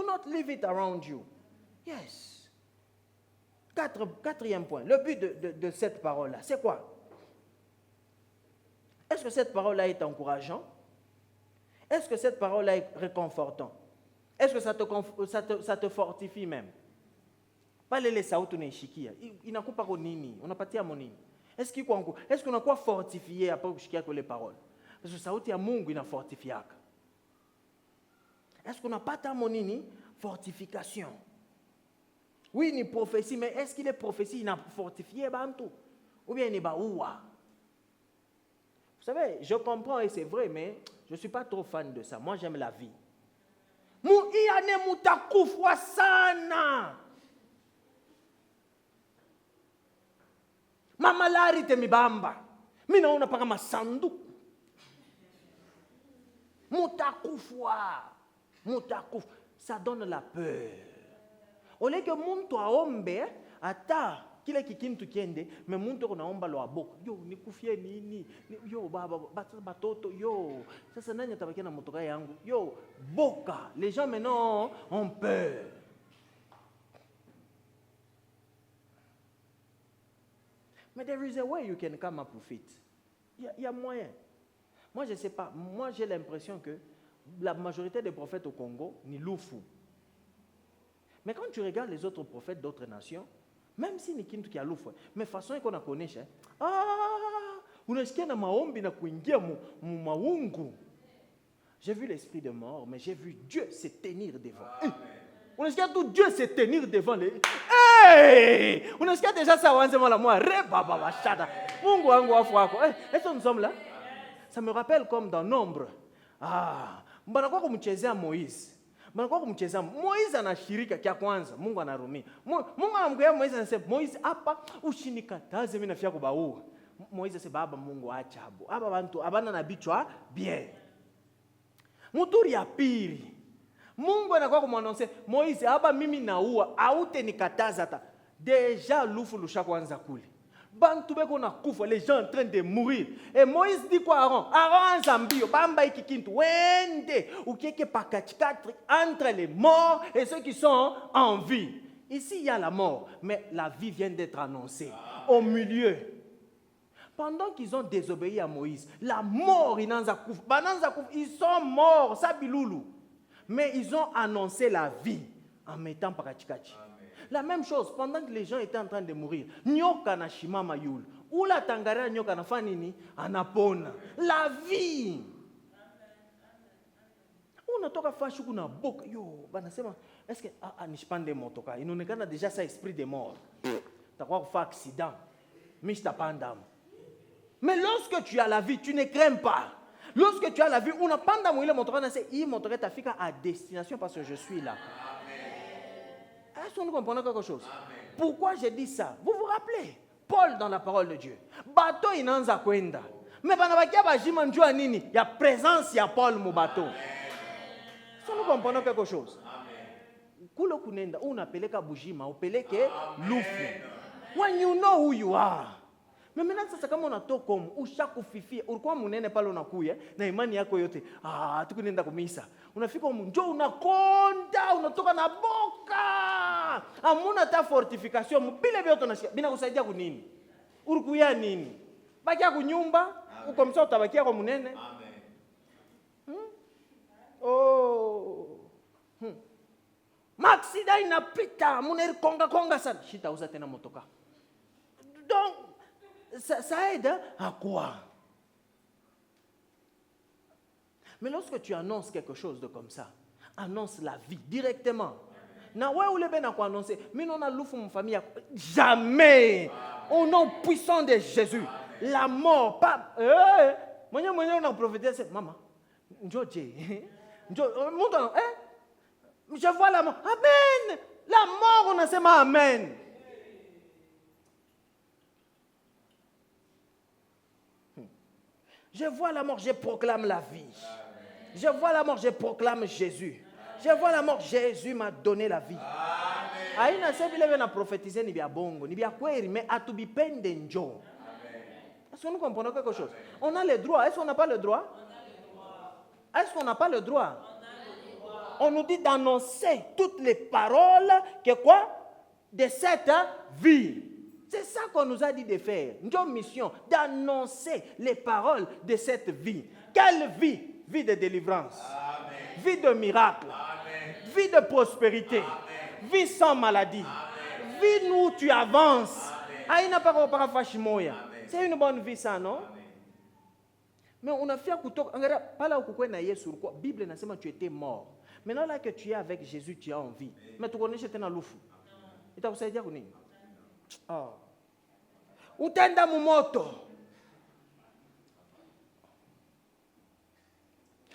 not leave it around you. Yes. Quatrième point. Le but de cette parole-là, c'est quoi? Est-ce que cette parole-là est encourageante? Est-ce que cette parole-là est réconfortante? Est-ce que ça te fortifie même? Pas les sautu na ishikia. Inakupa ko nini? Unapatia monini? Est-ce qu'on a quoi fortifié après kushikia kwa les paroles? Parce que sauti ya Mungu inafortifiaka. Est-ce qu'on n'a pas ta monini? Fortification. Oui, ni prophétie, mais est-ce qu'il est prophétie? Il a fortifié bantu? Ou bien il est baoua? Vous savez, je comprends et c'est vrai, mais je ne suis pas trop fan de ça. Moi, j'aime la vie. Muiane mutakufwa sana. Mamalari te mibamba. Mina una paka masandu. Mutakufwa. Mutakuf. ça donne la peur. Au lieu que muntu aombe, ata kile kikintu kiende, mais muntu kunaomba lo aboko. Yo, nikufie nini? Yo, baba, batoto, yo. Sasa nani atabakia na motoka yangu? Yo, boka. Les gens maintenant ont peur. Mais there is a way you can come up with it. Il y a moyen. Moi, je ne sais pas. Moi, j'ai l'impression que la majorité des prophètes au Congo, ni loufou. Mais quand tu regardes les autres prophètes d'autres nations, même si ni kintu kia loufou, mais façon qu'on a connu, unasikia na maombi na kuingia mu maungu. J'ai vu l'esprit de mort, mais j'ai vu Dieu se tenir devant. Unasikia tout Dieu se tenir devant les. Hey! Unasikia déjà ça wanzema la moi rebaba bashada. Mungu wangu wafu wako. Est-ce que nous sommes là? Ça me rappelle comme dans Nombre. Mbanakuwa kumchezea Moïse. Mbanakuwa kumchezea Moïse anashirika kia kwanza. Mungu anarumia. Mungu anamgea Moïse anasema Moïse hapa ushinikataze mimi nafia kubaua. Moïse sema baba Mungu acha hapo. Aba bantu abana na bichwa bien. Muturi ya pili. Mungu anakuwa kumwanonse Moïse hapa mimi naua aute nikataza hata. Déjà lufu lusha kwanza kule. Bantu beko na kufa, les gens en train de mourir. Et Moïse dit quoi à Aaron? Aaron zambio, bamba ikikintu, wende, ou kieke pakachikatri entre les morts et ceux qui sont en vie. Ici, il y a la mort, mais la vie vient d'être annoncée. Au milieu. Pendant qu'ils ont désobéi à Moïse, la mort, ils sont morts, ça biloulou. Mais ils ont annoncé la vie en mettant pakachikachi. La même chose, pendant que les gens étaient en train de mourir, nyoka na shimama yul, ou la tangara nyoka na fanini, anapona. La vie. Unatoka fashu kuna boka, yo, banasema, est-ce que, nishpande motoka, inaonekana déjà ça esprit de mort. T'as quoi faire accident, mais je t'appendam. Mais lorsque tu as la vie, tu ne crains pas. Lorsque tu as la vie, on a panda mouile motoka, il motoka tafika à destination parce que je suis là. Est-ce que nous comprenons quelque chose? Amen. Pourquoi j'ai dit ça? Vous vous rappelez? Paul dans la parole de Dieu. Bateau inanza kwenda. Mais banabakia bajima njua nini? Il y a présence, il y a Paul mu bateau. Est-ce que nous comprenons quelque chose? Amen. Kulo kunenda, unapeleka bujima, upeleke lufu. When you know who you are. Mais maintenant sasa kama unatoka comme ushakufifia, ulikuwa munene pale unakuya na imani yako yote. Tukunenda kumisa. Unafika njoo unakonda, unatoka na boka. Hamuna ta fortification, mbile vyote unasikia. Bina kusaidia kunini? Ulikuya nini? Bakia kunyumba, uko msao utabakia kwa munene. Amen. Maksida inapita, muneri konga sana. Shitauza tena motoka. Donc ça aide à quoi? Mais lorsque tu annonces quelque chose de comme ça, annonce la vie directement. Na ouais ou le ben à quoi annoncer? Mais non a loufu mon famille jamais. Au nom puissant de Jésus, la mort pas. Moi on a prophétisé c'est maman. Njoje. Je vois la mort. Amen. La mort on a sema amen. Je vois la mort, je proclame la vie. Je vois la mort, je proclame Jésus. Je vois la mort, Jésus m'a donné la vie. Aïna se vile na prophétiser ni bia bongo, ni bia kweri, mais atubipende njo. Est-ce que nous comprenons quelque chose? On a le droit. Est-ce qu'on n'a pas le droit? Est-ce qu'on n'a pas le droit? On nous dit d'annoncer toutes les paroles que quoi? De cette vie. C'est ça qu'on nous a dit de faire. Notre mission, d'annoncer les paroles de cette vie. Quelle vie? Vie de délivrance. Amen. Vie de miracle. Amen. Vie de prospérité. Amen. Vie sans maladie. Amen. Vie où tu avances. C'est une bonne vie ça, non? Amen. Mais on a fait un couteau. Pas là où tu es sur quoi? Bible n'a pas tu étais mort. Maintenant là que tu es avec Jésus, tu as envie. Mais tu connais que tu es dans l'oufou. Et tu as dire utenda mumoto,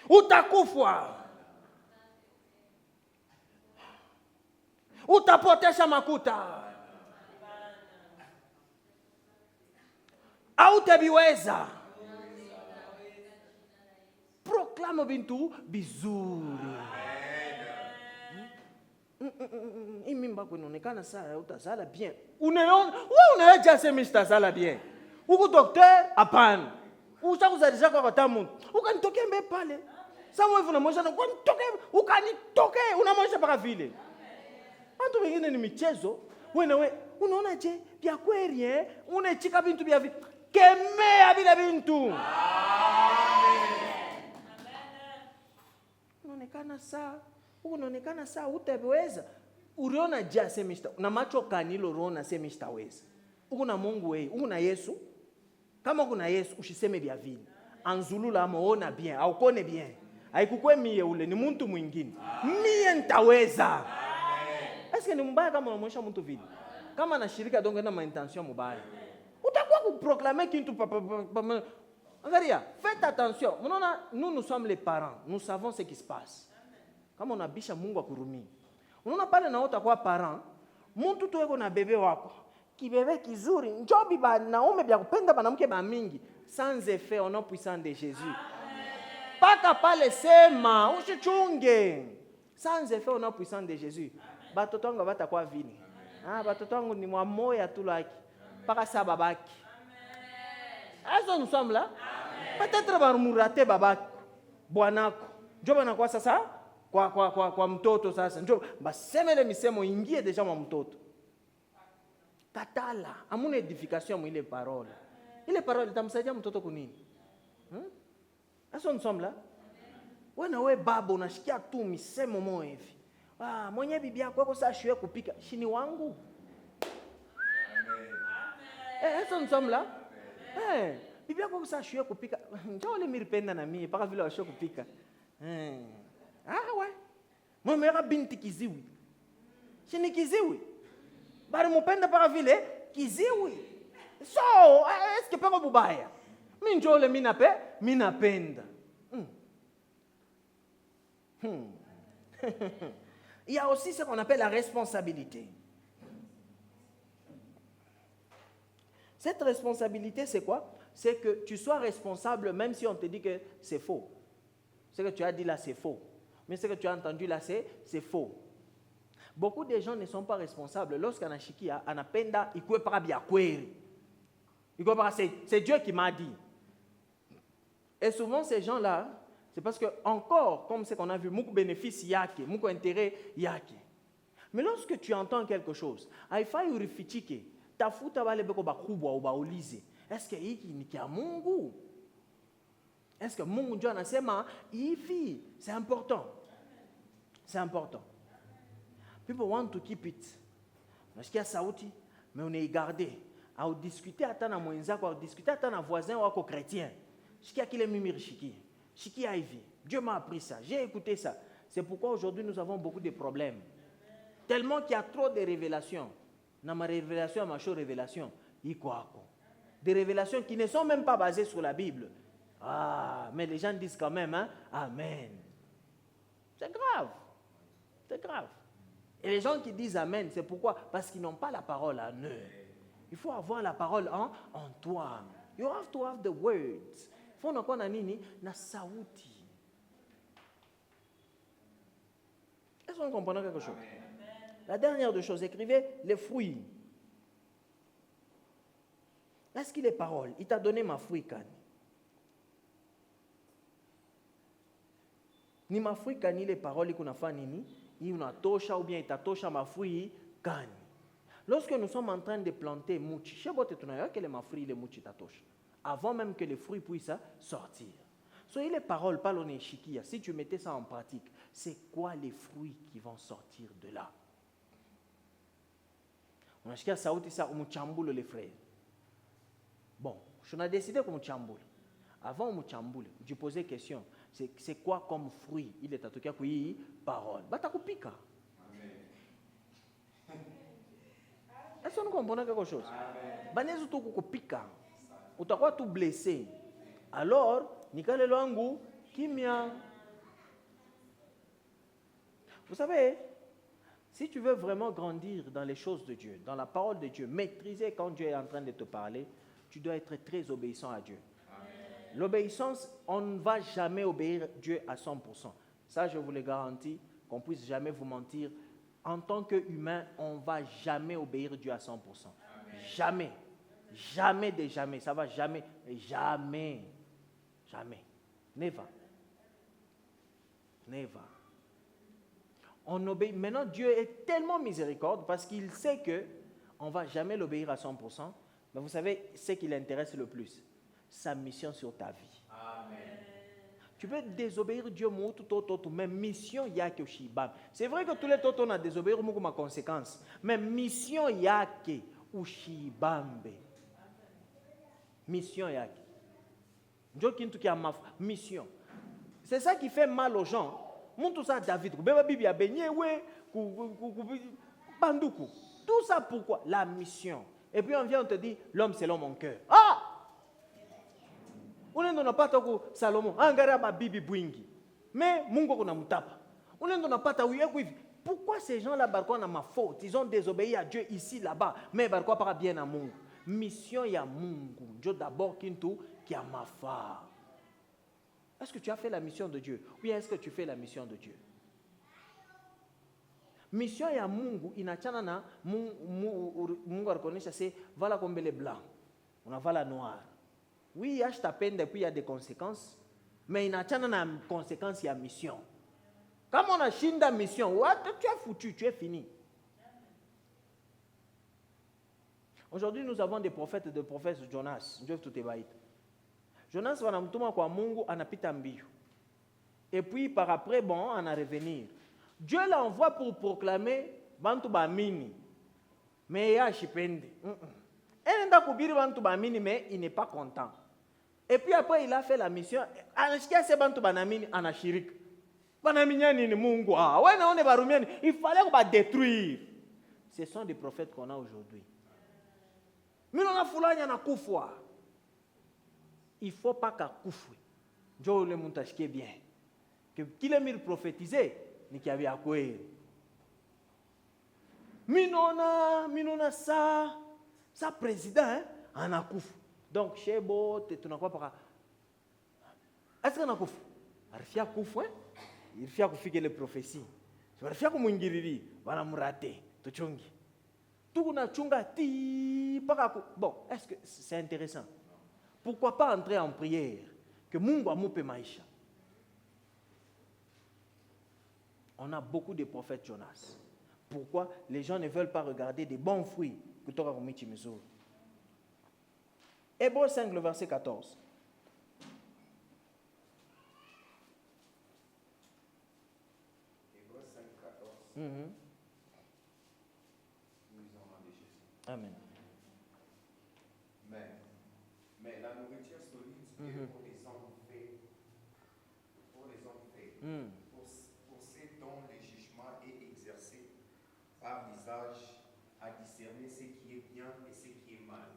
utakufa, utapotesha makuta, hautaviweza. Proclame bintu bizuri. imimba kunaonekana saa utazala bien. Unaona jasemi utazala bien. Uko docteur hapana. Ushakuzalisha kwa tamu. Ukanitokea mbe pale. Sawa hivyo unamwonyesha na ukanitokea unamwonyesha paka vile. Watu wengine ni michezo. Wewe unaona je vya kweli unachika bintu vya vitu. Kemea bila bintu. Amen. Unaonekana saa utaweza. Uliona je semista na macho kanilo rona semista weza. Uko na Mungu wewe, uko na Yesu. Kama kuna Yesu ushiseme vya vile. Anzulula ameona bien, au kone bien. Haikukwe mie ule ni mtu mwingine. Mie nitaweza. Est-ce que ni mbaya kama unamwonyesha mtu vile? Kama anashirika donc na intention mbaya. Utakuwa kuproclamer kitu papa. Angalia, faites attention. Nous sommes les parents. Nous savons ce qui se passe. Kama unabisha Mungu akurumie. Unaona pale na utakuwa parent, mtu tu yuko na bebe wako. Kibebe kizuri, njoo biba naume bya kupenda banamke ba mingi, sans effet au nom puissant de Jésus. Paka pale sema, usichunge. Sans effet au nom puissant de Jésus. Batoto wangu batakuwa vile. Batoto wangu ni mwa moya tu laki. Paka sa babaki. Azo nous sommes là. Peut-être barumurate babaki. Bwanako. Njoo banakuwa sasa kwa mtoto sasa. Njoo basemele misemo ingie deja mwa mtoto. Katala, amuna edification mwile parole. Ile parole itamsaidia mtoto kunini? Aso nous sommes là. Wewe baba unashikia tu misemo moyo hivi. Mwenye bibi yako kwa sasa shue kupika, shini wangu. Amen. Aso nous sommes là. Bibi yako kwa sasa shue kupika, njoo le miripenda na mimi paka vile washue kupika. Ouais. Mama binti kiziwi. Shini kiziwi. Bari mupenda paka vile kiziwi. So, est-ce que paka bubaya? Mimi njole mimi napenda. Il y a aussi ce qu'on appelle la responsabilité. Cette responsabilité, c'est quoi? C'est que tu sois responsable même si on te dit que c'est faux. Ce que tu as dit là, c'est faux. Mais ce que tu as entendu là, c'est faux. Beaucoup de gens ne sont pas responsables. Lorsqu'on a chikia, on apenda, il ne pas bien query. C'est Dieu qui m'a dit. Et souvent, ces gens-là, c'est parce que, encore, comme ce qu'on a vu, beaucoup de bénéfices yake, beaucoup d'intérêts yake. Mais lorsque tu entends quelque chose, il faut urifichike, ta futa wale beko bakubwa ou baolize. Est-ce que hiki ni kia Mungu? Est-ce que Mungu ndio anasema hivi? C'est important. C'est important. People want to keep it. Unasikia sauti, mais unaigarder. Au discuter hata na mwenzako, au discuter hata na voisin wako chrétien. Shikia kile mimi rishikia. Shikia hivi. Dieu m'a appris ça. J'ai écouté ça. C'est pourquoi aujourd'hui nous avons beaucoup de problèmes. Tellement qu'il y a trop de révélations. Dans ma révélation, ma chère révélation, des révélations qui ne sont même pas basées sur la Bible. Mais les gens disent quand même, Amen. C'est grave. C'est grave. Et les gens qui disent Amen, c'est pourquoi? Parce qu'ils n'ont pas la parole en eux. Il faut avoir la parole en toi. You have to have the words. Il faut qu'on a nini na sauti. Est-ce qu'on comprend quelque chose? Amen. La dernière des choses, écrivez les fruits. Est-ce qu'il est parole? Il t'a donné ma fruit kani. Ni ma fruit kani les paroles qu'on a fait nini? Il una tosha ou bien il t'a tosha ma fruit kani. Lorsque nous sommes en train de planter mouchi, je sais pas que les ma fruit les mouchi t'a tosha. Avant même que les fruits puissent sortir. Soyez les paroles, pas l'on chikia. Si tu mettais ça en pratique, c'est quoi les fruits qui vont sortir de là? On a chikia sauti ça umuchambule les frères. Bon, je n'ai décidé que umuchambule. Avant umuchambule, je posais question. C'est quoi comme fruit? Il est à tout cas qui parole. Batakupika. Est-ce que nous comprenons quelque chose? Banezu tu kukupika. Utakuwa tout blessé. Alors, nikale langu kimia. Vous savez, si tu veux vraiment grandir dans les choses de Dieu, dans la parole de Dieu, maîtriser quand Dieu est en train de te parler, tu dois être très obéissant à Dieu. L'obéissance, on ne va jamais obéir Dieu à 100%. Ça, je vous le garantis, qu'on puisse jamais vous mentir en tant qu'humain, on ne va jamais obéir Dieu à 100%. Amen. Jamais. Jamais de jamais. Ça ne va jamais. Jamais. Jamais. Never. Never. On obéit. Maintenant, Dieu est tellement miséricordieux parce qu'il sait qu'on ne va jamais l'obéir à 100%. Mais vous savez ce qui l'intéresse le plus? Sa mission sur ta vie. Amen. Tu peux désobéir Dieu, mais mission il y a que Shibam. C'est vrai que tous les autres on a désobéi comme conséquence. Mais mission il y a que Ushibambe. Mission il y a que. Dieu qui a ma mission. C'est ça qui fait mal aux gens. Tout ça, David, tout ça pourquoi? La mission. Et puis on vient, on te dit, l'homme selon mon cœur. Ah! On n'a pas de Salomon. Mais Mungo na mutapa. On n'a pas de. Pourquoi ces gens-là, barquent dans ma faute? Ils ont désobéi à Dieu ici, là-bas. Mais barquent pas bien à Mungu. Mission ya Mungu. Dieu d'abord qui a ma femme. Est-ce que tu as fait la mission de Dieu? Oui, est-ce que tu fais la mission de Dieu? Mission ya Mungu inachana na Mungu reconnaît c'est voilà comme les blancs. On a voilà noir. Oui, il y a ta peine et puis il y a des conséquences, mais inachana na conséquences ya mission. Comme on a chine la mission, tu es foutu, tu es fini. Aujourd'hui, nous avons des prophètes et des prophètes Jonas. Jonas va namtuma kwa Mungu anapita mbio. Et puis par après bon, on a revenir. Dieu l'envoie pour proclamer bantu bamini. Mais ya shipende. Elle n'a pas kubiri bantu bamini mais il n'est pas content. Et puis après il a fait la mission. Anashikia se bantu banamini anashirika. Banaminya nini Mungu? Ah, ouais na on est barumiani, il fallait qu'on va détruire. Ce sont des prophètes qu'on a aujourd'hui. Mais on a fulanya na kufwa. Il ne faut pas qu'à kufwe. Dieu le montachke bien. Que qu'il ait mis prophétisé, ni qu'il y avait à quoi. Minona ça président, hein, en a kufwe. Donc, chez Bo, tu n'as pas par. Est-ce qu'on a kufwe? Il y a kufwe, il y a kufwe les prophéties. Il y a kufwe mungiriri, voilà murate, tu chungi. Tout na chunga ti para. Bon, est-ce que c'est intéressant? Pourquoi pas entrer en prière? Que Mungu amupe maisha. On a beaucoup de prophètes Jonas. Pourquoi les gens ne veulent pas regarder des bons fruits que tu auras remis Chimizour? Hébreux 5, le verset 14. Hébreux 5, 14. Mm-hmm. Nous lisons au nom de Jésus. Amen. Mais la nourriture solide est pour les hommes faits. Pour les hommes faits. Pour ceux dont le jugement est exercé par l'usage à discerner ce qui est bien et ce qui est mal.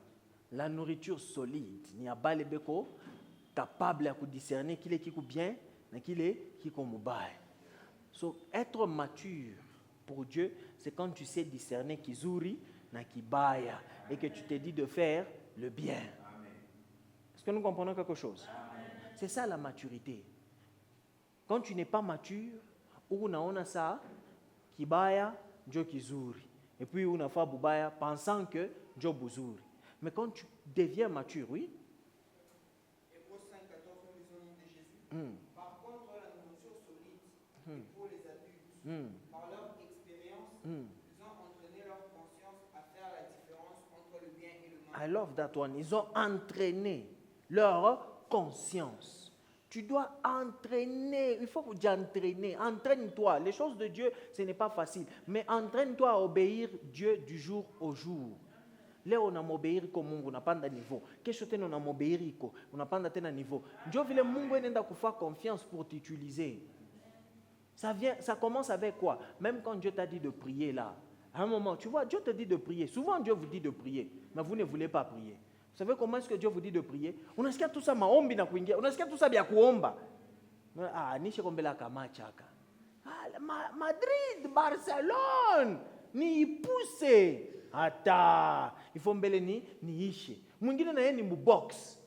La nourriture solide, il n'y a pas les béco capable de discerner qui est qui est bien et qui est qui est mauvais. So, être mature pour Dieu, c'est quand tu sais discerner qui zuri na qui baya et que tu te dis de faire le bien. Est-ce que nous comprenons quelque chose? C'est ça la maturité. Quand tu n'es pas mature, on a ça, kibaya, Dieu kizuri. Et puis on a fait bubaya pensant que Dieu buzuri. Mais quand tu deviens mature, oui? Hébreux 5, 14, nous lisons au nom de Jésus. Par contre, la nourriture solide est pour les adultes. Par leur expérience, ils ont entraîné leur conscience à faire la différence entre le bien et le mal. I love that one. Ils ont entraîné leur conscience. Tu dois entraîner, il faut que tu entraînes. Entraîne-toi. Les choses de Dieu, ce n'est pas facile. Mais entraîne-toi à obéir Dieu du jour au jour. Là, on a m'obéir comme Mungu, on n'a pas de niveau. Qu'est-ce que on a m'obéir, on n'a pas de niveau. Dieu veut Mungu n'enda ku faire confiance pour t'utiliser. Ça commence avec quoi? Même quand Dieu t'a dit de prier là, à un moment, tu vois, Dieu te dit de prier. Souvent, Dieu vous dit de prier, mais vous ne voulez pas prier. Vous savez comment est-ce que Dieu vous dit de prier? On a ce qu'il y a tout ça maombi na kuingia. On a ce qu'il y a tout ça bien kuomba. Ah, nishe kombela kama chaka. Ah, Madrid, Barcelone, ni pousse. Ata, il faut mbele ni ishe. Mwingine na yeye ni box.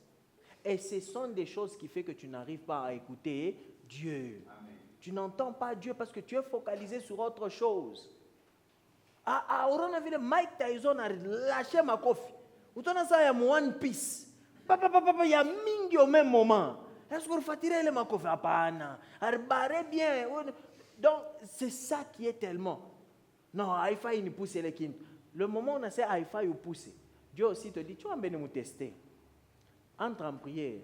Et ce sont des choses qui font que tu n'arrives pas à écouter Dieu. Amen. Tu n'entends pas Dieu parce que tu es focalisé sur autre chose. unaona vile Mike Tyson alâché makofi. Utaona ça ya One Piece. Papa ya mingi au même moment. Est-ce que vous fatiguez les makofi? Hapana. Arbaré bien. Donc c'est ça qui est tellement. Non, Haïfa il nous pousse les kintu. Le moment où on a ces Haïfa il pousse. Dieu aussi te dit, tu vas venir me tester. Entre en prière.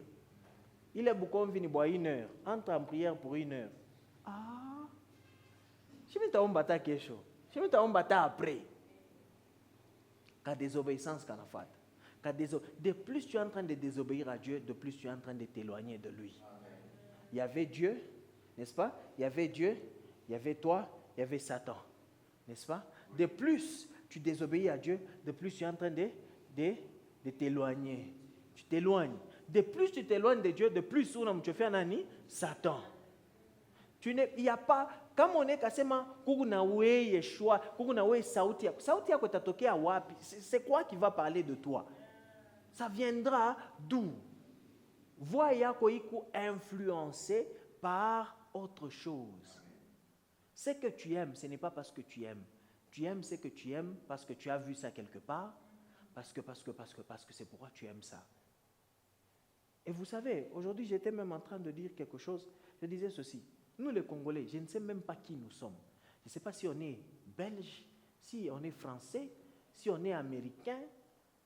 Il est beaucoup venu boire 1 heure. Entre en prière pour 1 heure. Ah. Je vais te quelque chose. Je vais te après. Quand désobéissance qu'on a faite. De plus tu es en train de désobéir à Dieu, de plus tu es en train de t'éloigner de lui. Amen. Il y avait Dieu, n'est-ce pas? Il y avait Dieu, il y avait toi, il y avait Satan. N'est-ce pas? De plus tu désobéis à Dieu, de plus tu es en train de t'éloigner. Tu t'éloignes. De plus tu t'éloignes de Dieu, de plus tu fais un ami, Satan. Il n'y a pas, comme on est kasema, kukunawe Yeshua, kukunawe sauti yako tatokea wapi, c'est quoi qui va parler de toi? Ça viendra d'où? Voix yako iko influencé par autre chose. Ce que tu aimes, ce n'est pas parce que tu aimes. Tu aimes ce que tu aimes parce que tu as vu ça quelque part, parce que c'est pourquoi tu aimes ça. Et vous savez, aujourd'hui, j'étais même en train de dire quelque chose. Je disais ceci. Nous, les Congolais, je ne sais même pas qui nous sommes. Je ne sais pas si on est belge, si on est français, si on est américain,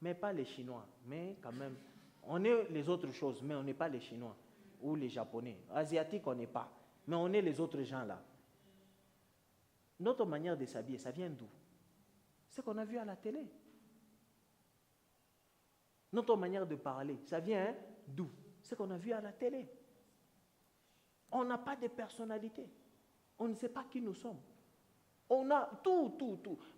mais pas les Chinois. Mais quand même, on est les autres choses, mais on n'est pas les Chinois ou les Japonais. Asiatiques, on n'est pas. Mais on est les autres gens là. Notre manière de s'habiller, ça vient d'où? C'est ce qu'on a vu à la télé. Notre manière de parler, ça vient d'où? C'est ce qu'on a vu à la télé. On n'a pas de personnalité. On ne sait pas qui nous sommes. On a tout.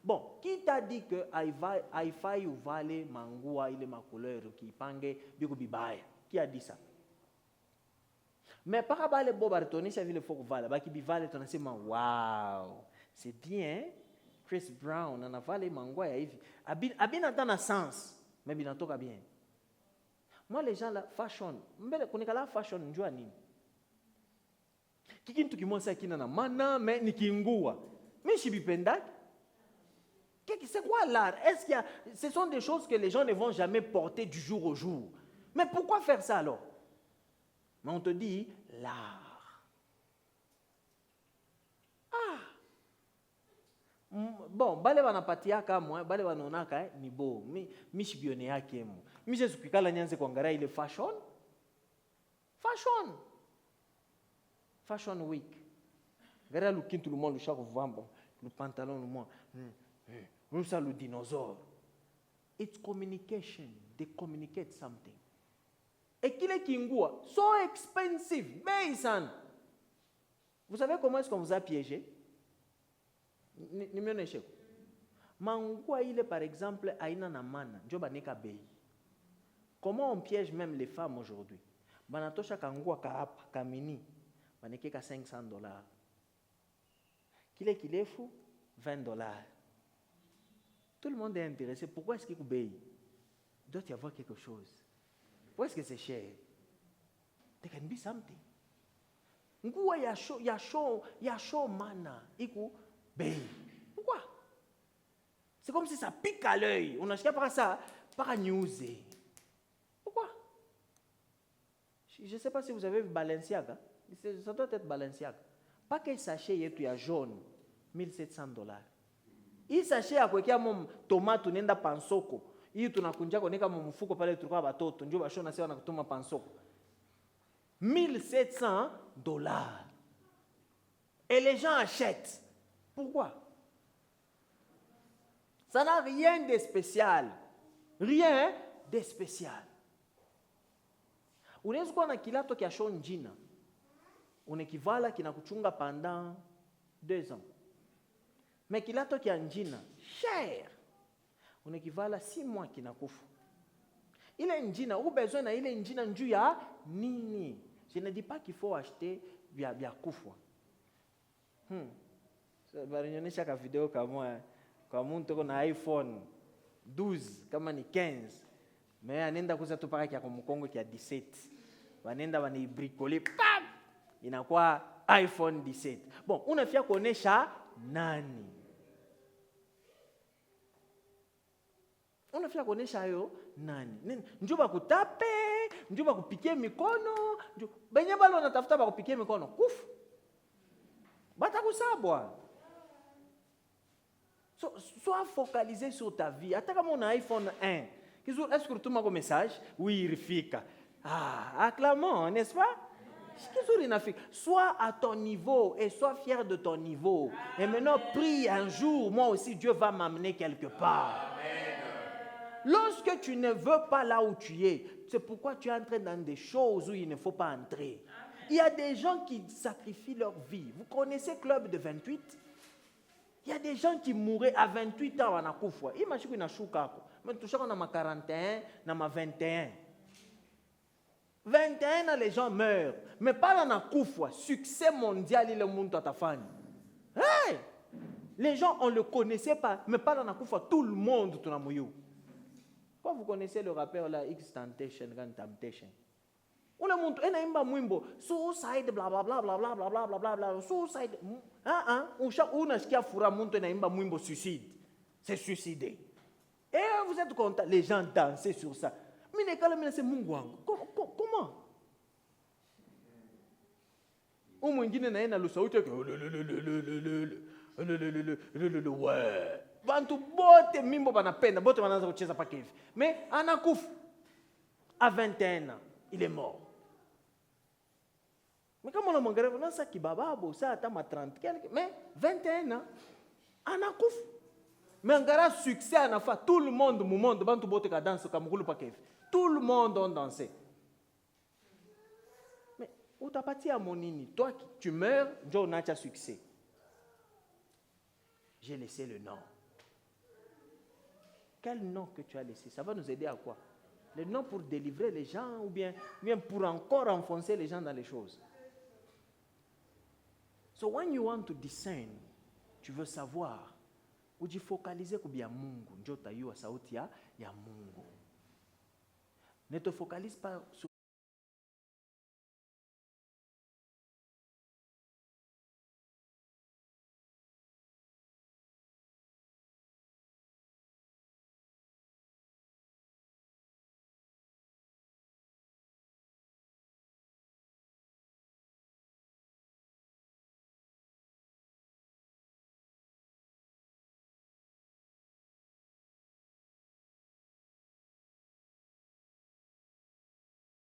Bon, qui t'a dit que Haïfa ou Vale, Mangoua, il est ma couleur, qui pangue, Bigobibaya? Qui a dit ça? Mais par rapport à les bobartoni, ça veut le faut Vale. Bah qui bivale, ton assez waouh, c'est bien. Chris Brown, on a Vale, Mangoua, Abin dans un sens, mais bien en tout cas bien. Moi, les gens là, fashion, mais qu'on est là, fashion, nous jouons. Kikintu kimosa kina na mana mais nikingua. Mais chibipendak. C'est quoi l'art? Est-ce qu'il y a, ce sont des choses que les gens ne vont jamais porter du jour au jour. Mais pourquoi faire ça alors? Mais on te dit l'art. Ah. Bon, bale wana patiaka moi, bale wana onaka ni bo. Mi shibione yake mu. Mi je supikala nyanze kuangalia ile fashion. Fashion Week. Regarde le kin tout le monde, le chaque vambo, le pantalon, le moins. Nous ça le dinosaure. It's communication. They communicate something. Et qu'il est kingua, so expensive, Baysan. Vous savez comment est-ce qu'on vous a piégé? Mangua il est par exemple aina na mana, njoba neka bei. Comment on piège même les femmes aujourd'hui? Banatosha kangua kaapa kamini. Baneke ka $500. Qu'il est fou? $20. Tout le monde est intéressé. Pourquoi est-ce qu'il paye? Il doit y avoir quelque chose. Pourquoi est-ce que c'est cher? There can be something. Ngua ya show mana. Iku paye. Pourquoi? C'est comme si ça pique à l'œil. On achète par ça, par news. Pourquoi? Je ne sais pas si vous avez vu Balenciaga. Ça doit être Balenciaga. Pas que sachet est jaune, $1,700. Il sachet à quoi qu'il y a mon tomate nenda pansoko. Il tunakunja koneka mumufuko pale tulikuwa batoto njoo bashona sasa wanakutuma pansoko. $1,700. Et les gens achètent. Pourquoi? Ça n'a rien de spécial. Rien de spécial. Unaweza kuwa na kilato kia shon jina. Unekivala kinakuchunga pendant 2 ans. Mais kilato kia njina, cher. Unekivala 6 mois kinakufa. Ile njina, ou besoin na ile njina njuu ya nini? Je ne dis pas qu'il faut acheter via kufa. Barionyesha ka video kama mtu na iPhone 12 kama ni 15. Mais anenda kuza tu paka kia kumkongo kia 17. Wanenda wanibricole pam. Inakuwa iPhone 17. Bon, unafia kuonesha nani? unafika kuonesha yo nani? Njoo bakutape, njoo bakupikie mikono, njoo benye balo natafuta bakupikie mikono. Kufu. Batakusabwa. Sois focalisé sur ta vie. Attends comme on a iPhone 1. Est-ce que tu m'as un message? Oui, il fika. Acclamons, n'est-ce pas? Sois à ton niveau et sois fier de ton niveau. Et maintenant, prie un jour, moi aussi, Dieu va m'amener quelque part. Amen. Lorsque tu ne veux pas là où tu es, c'est pourquoi tu entres dans des choses où il ne faut pas entrer. Il y a des gens qui sacrifient leur vie. Vous connaissez Club de 28? Il y a des gens qui mouraient à 28 ans en akufwa. Imagine que na shuka ko. Mais toucha on a ma 41, na ma 21. 21 ans les gens meurent, mais pas dans akufwa. Succès mondial il le monde à ta fan. Hey! Les gens on le connaissait pas, mais pas dans akufwa tout le monde tout na moyo. Quoi vous connaissez le rappeur là X-Temptation, Grand Temptation? Ule muntu enaimba mwimbo suicide bla bla bla bla bla bla bla bla bla bla suicide unasikia fura muntu enaimba mwimbo suicide, c'est suicidé. Et vous êtes content, les gens dansaient sur ça. Mine kala mine c'est Mungu wangu. Comment? Mwingine na yena lusauti yake ouais. Bantu bote mimbo banapenda, bote wanaanza kucheza paka hivi. Mais anakufa à 21 ans, il est mort. Mais comme on a mangé, on a ça qui bababo, ça attend ma 30, mais 21 ans, on a couf. Mais on a succès, on a fait tout le monde, bantu bote ka danse comme roule pas tout le monde a dansé. Mais où t'as parti à mon nini? Toi tu meurs, Dieu n'a pas succès. J'ai laissé le nom. Quel nom que tu as laissé? Ça va nous aider à quoi? Le nom pour délivrer les gens ou bien pour encore enfoncer les gens dans les choses. So when you want to discern, tu veux savoir, ujifocalize kubia Mungu, njoo tayua sauti ya Mungu. Ne te focalise pas sur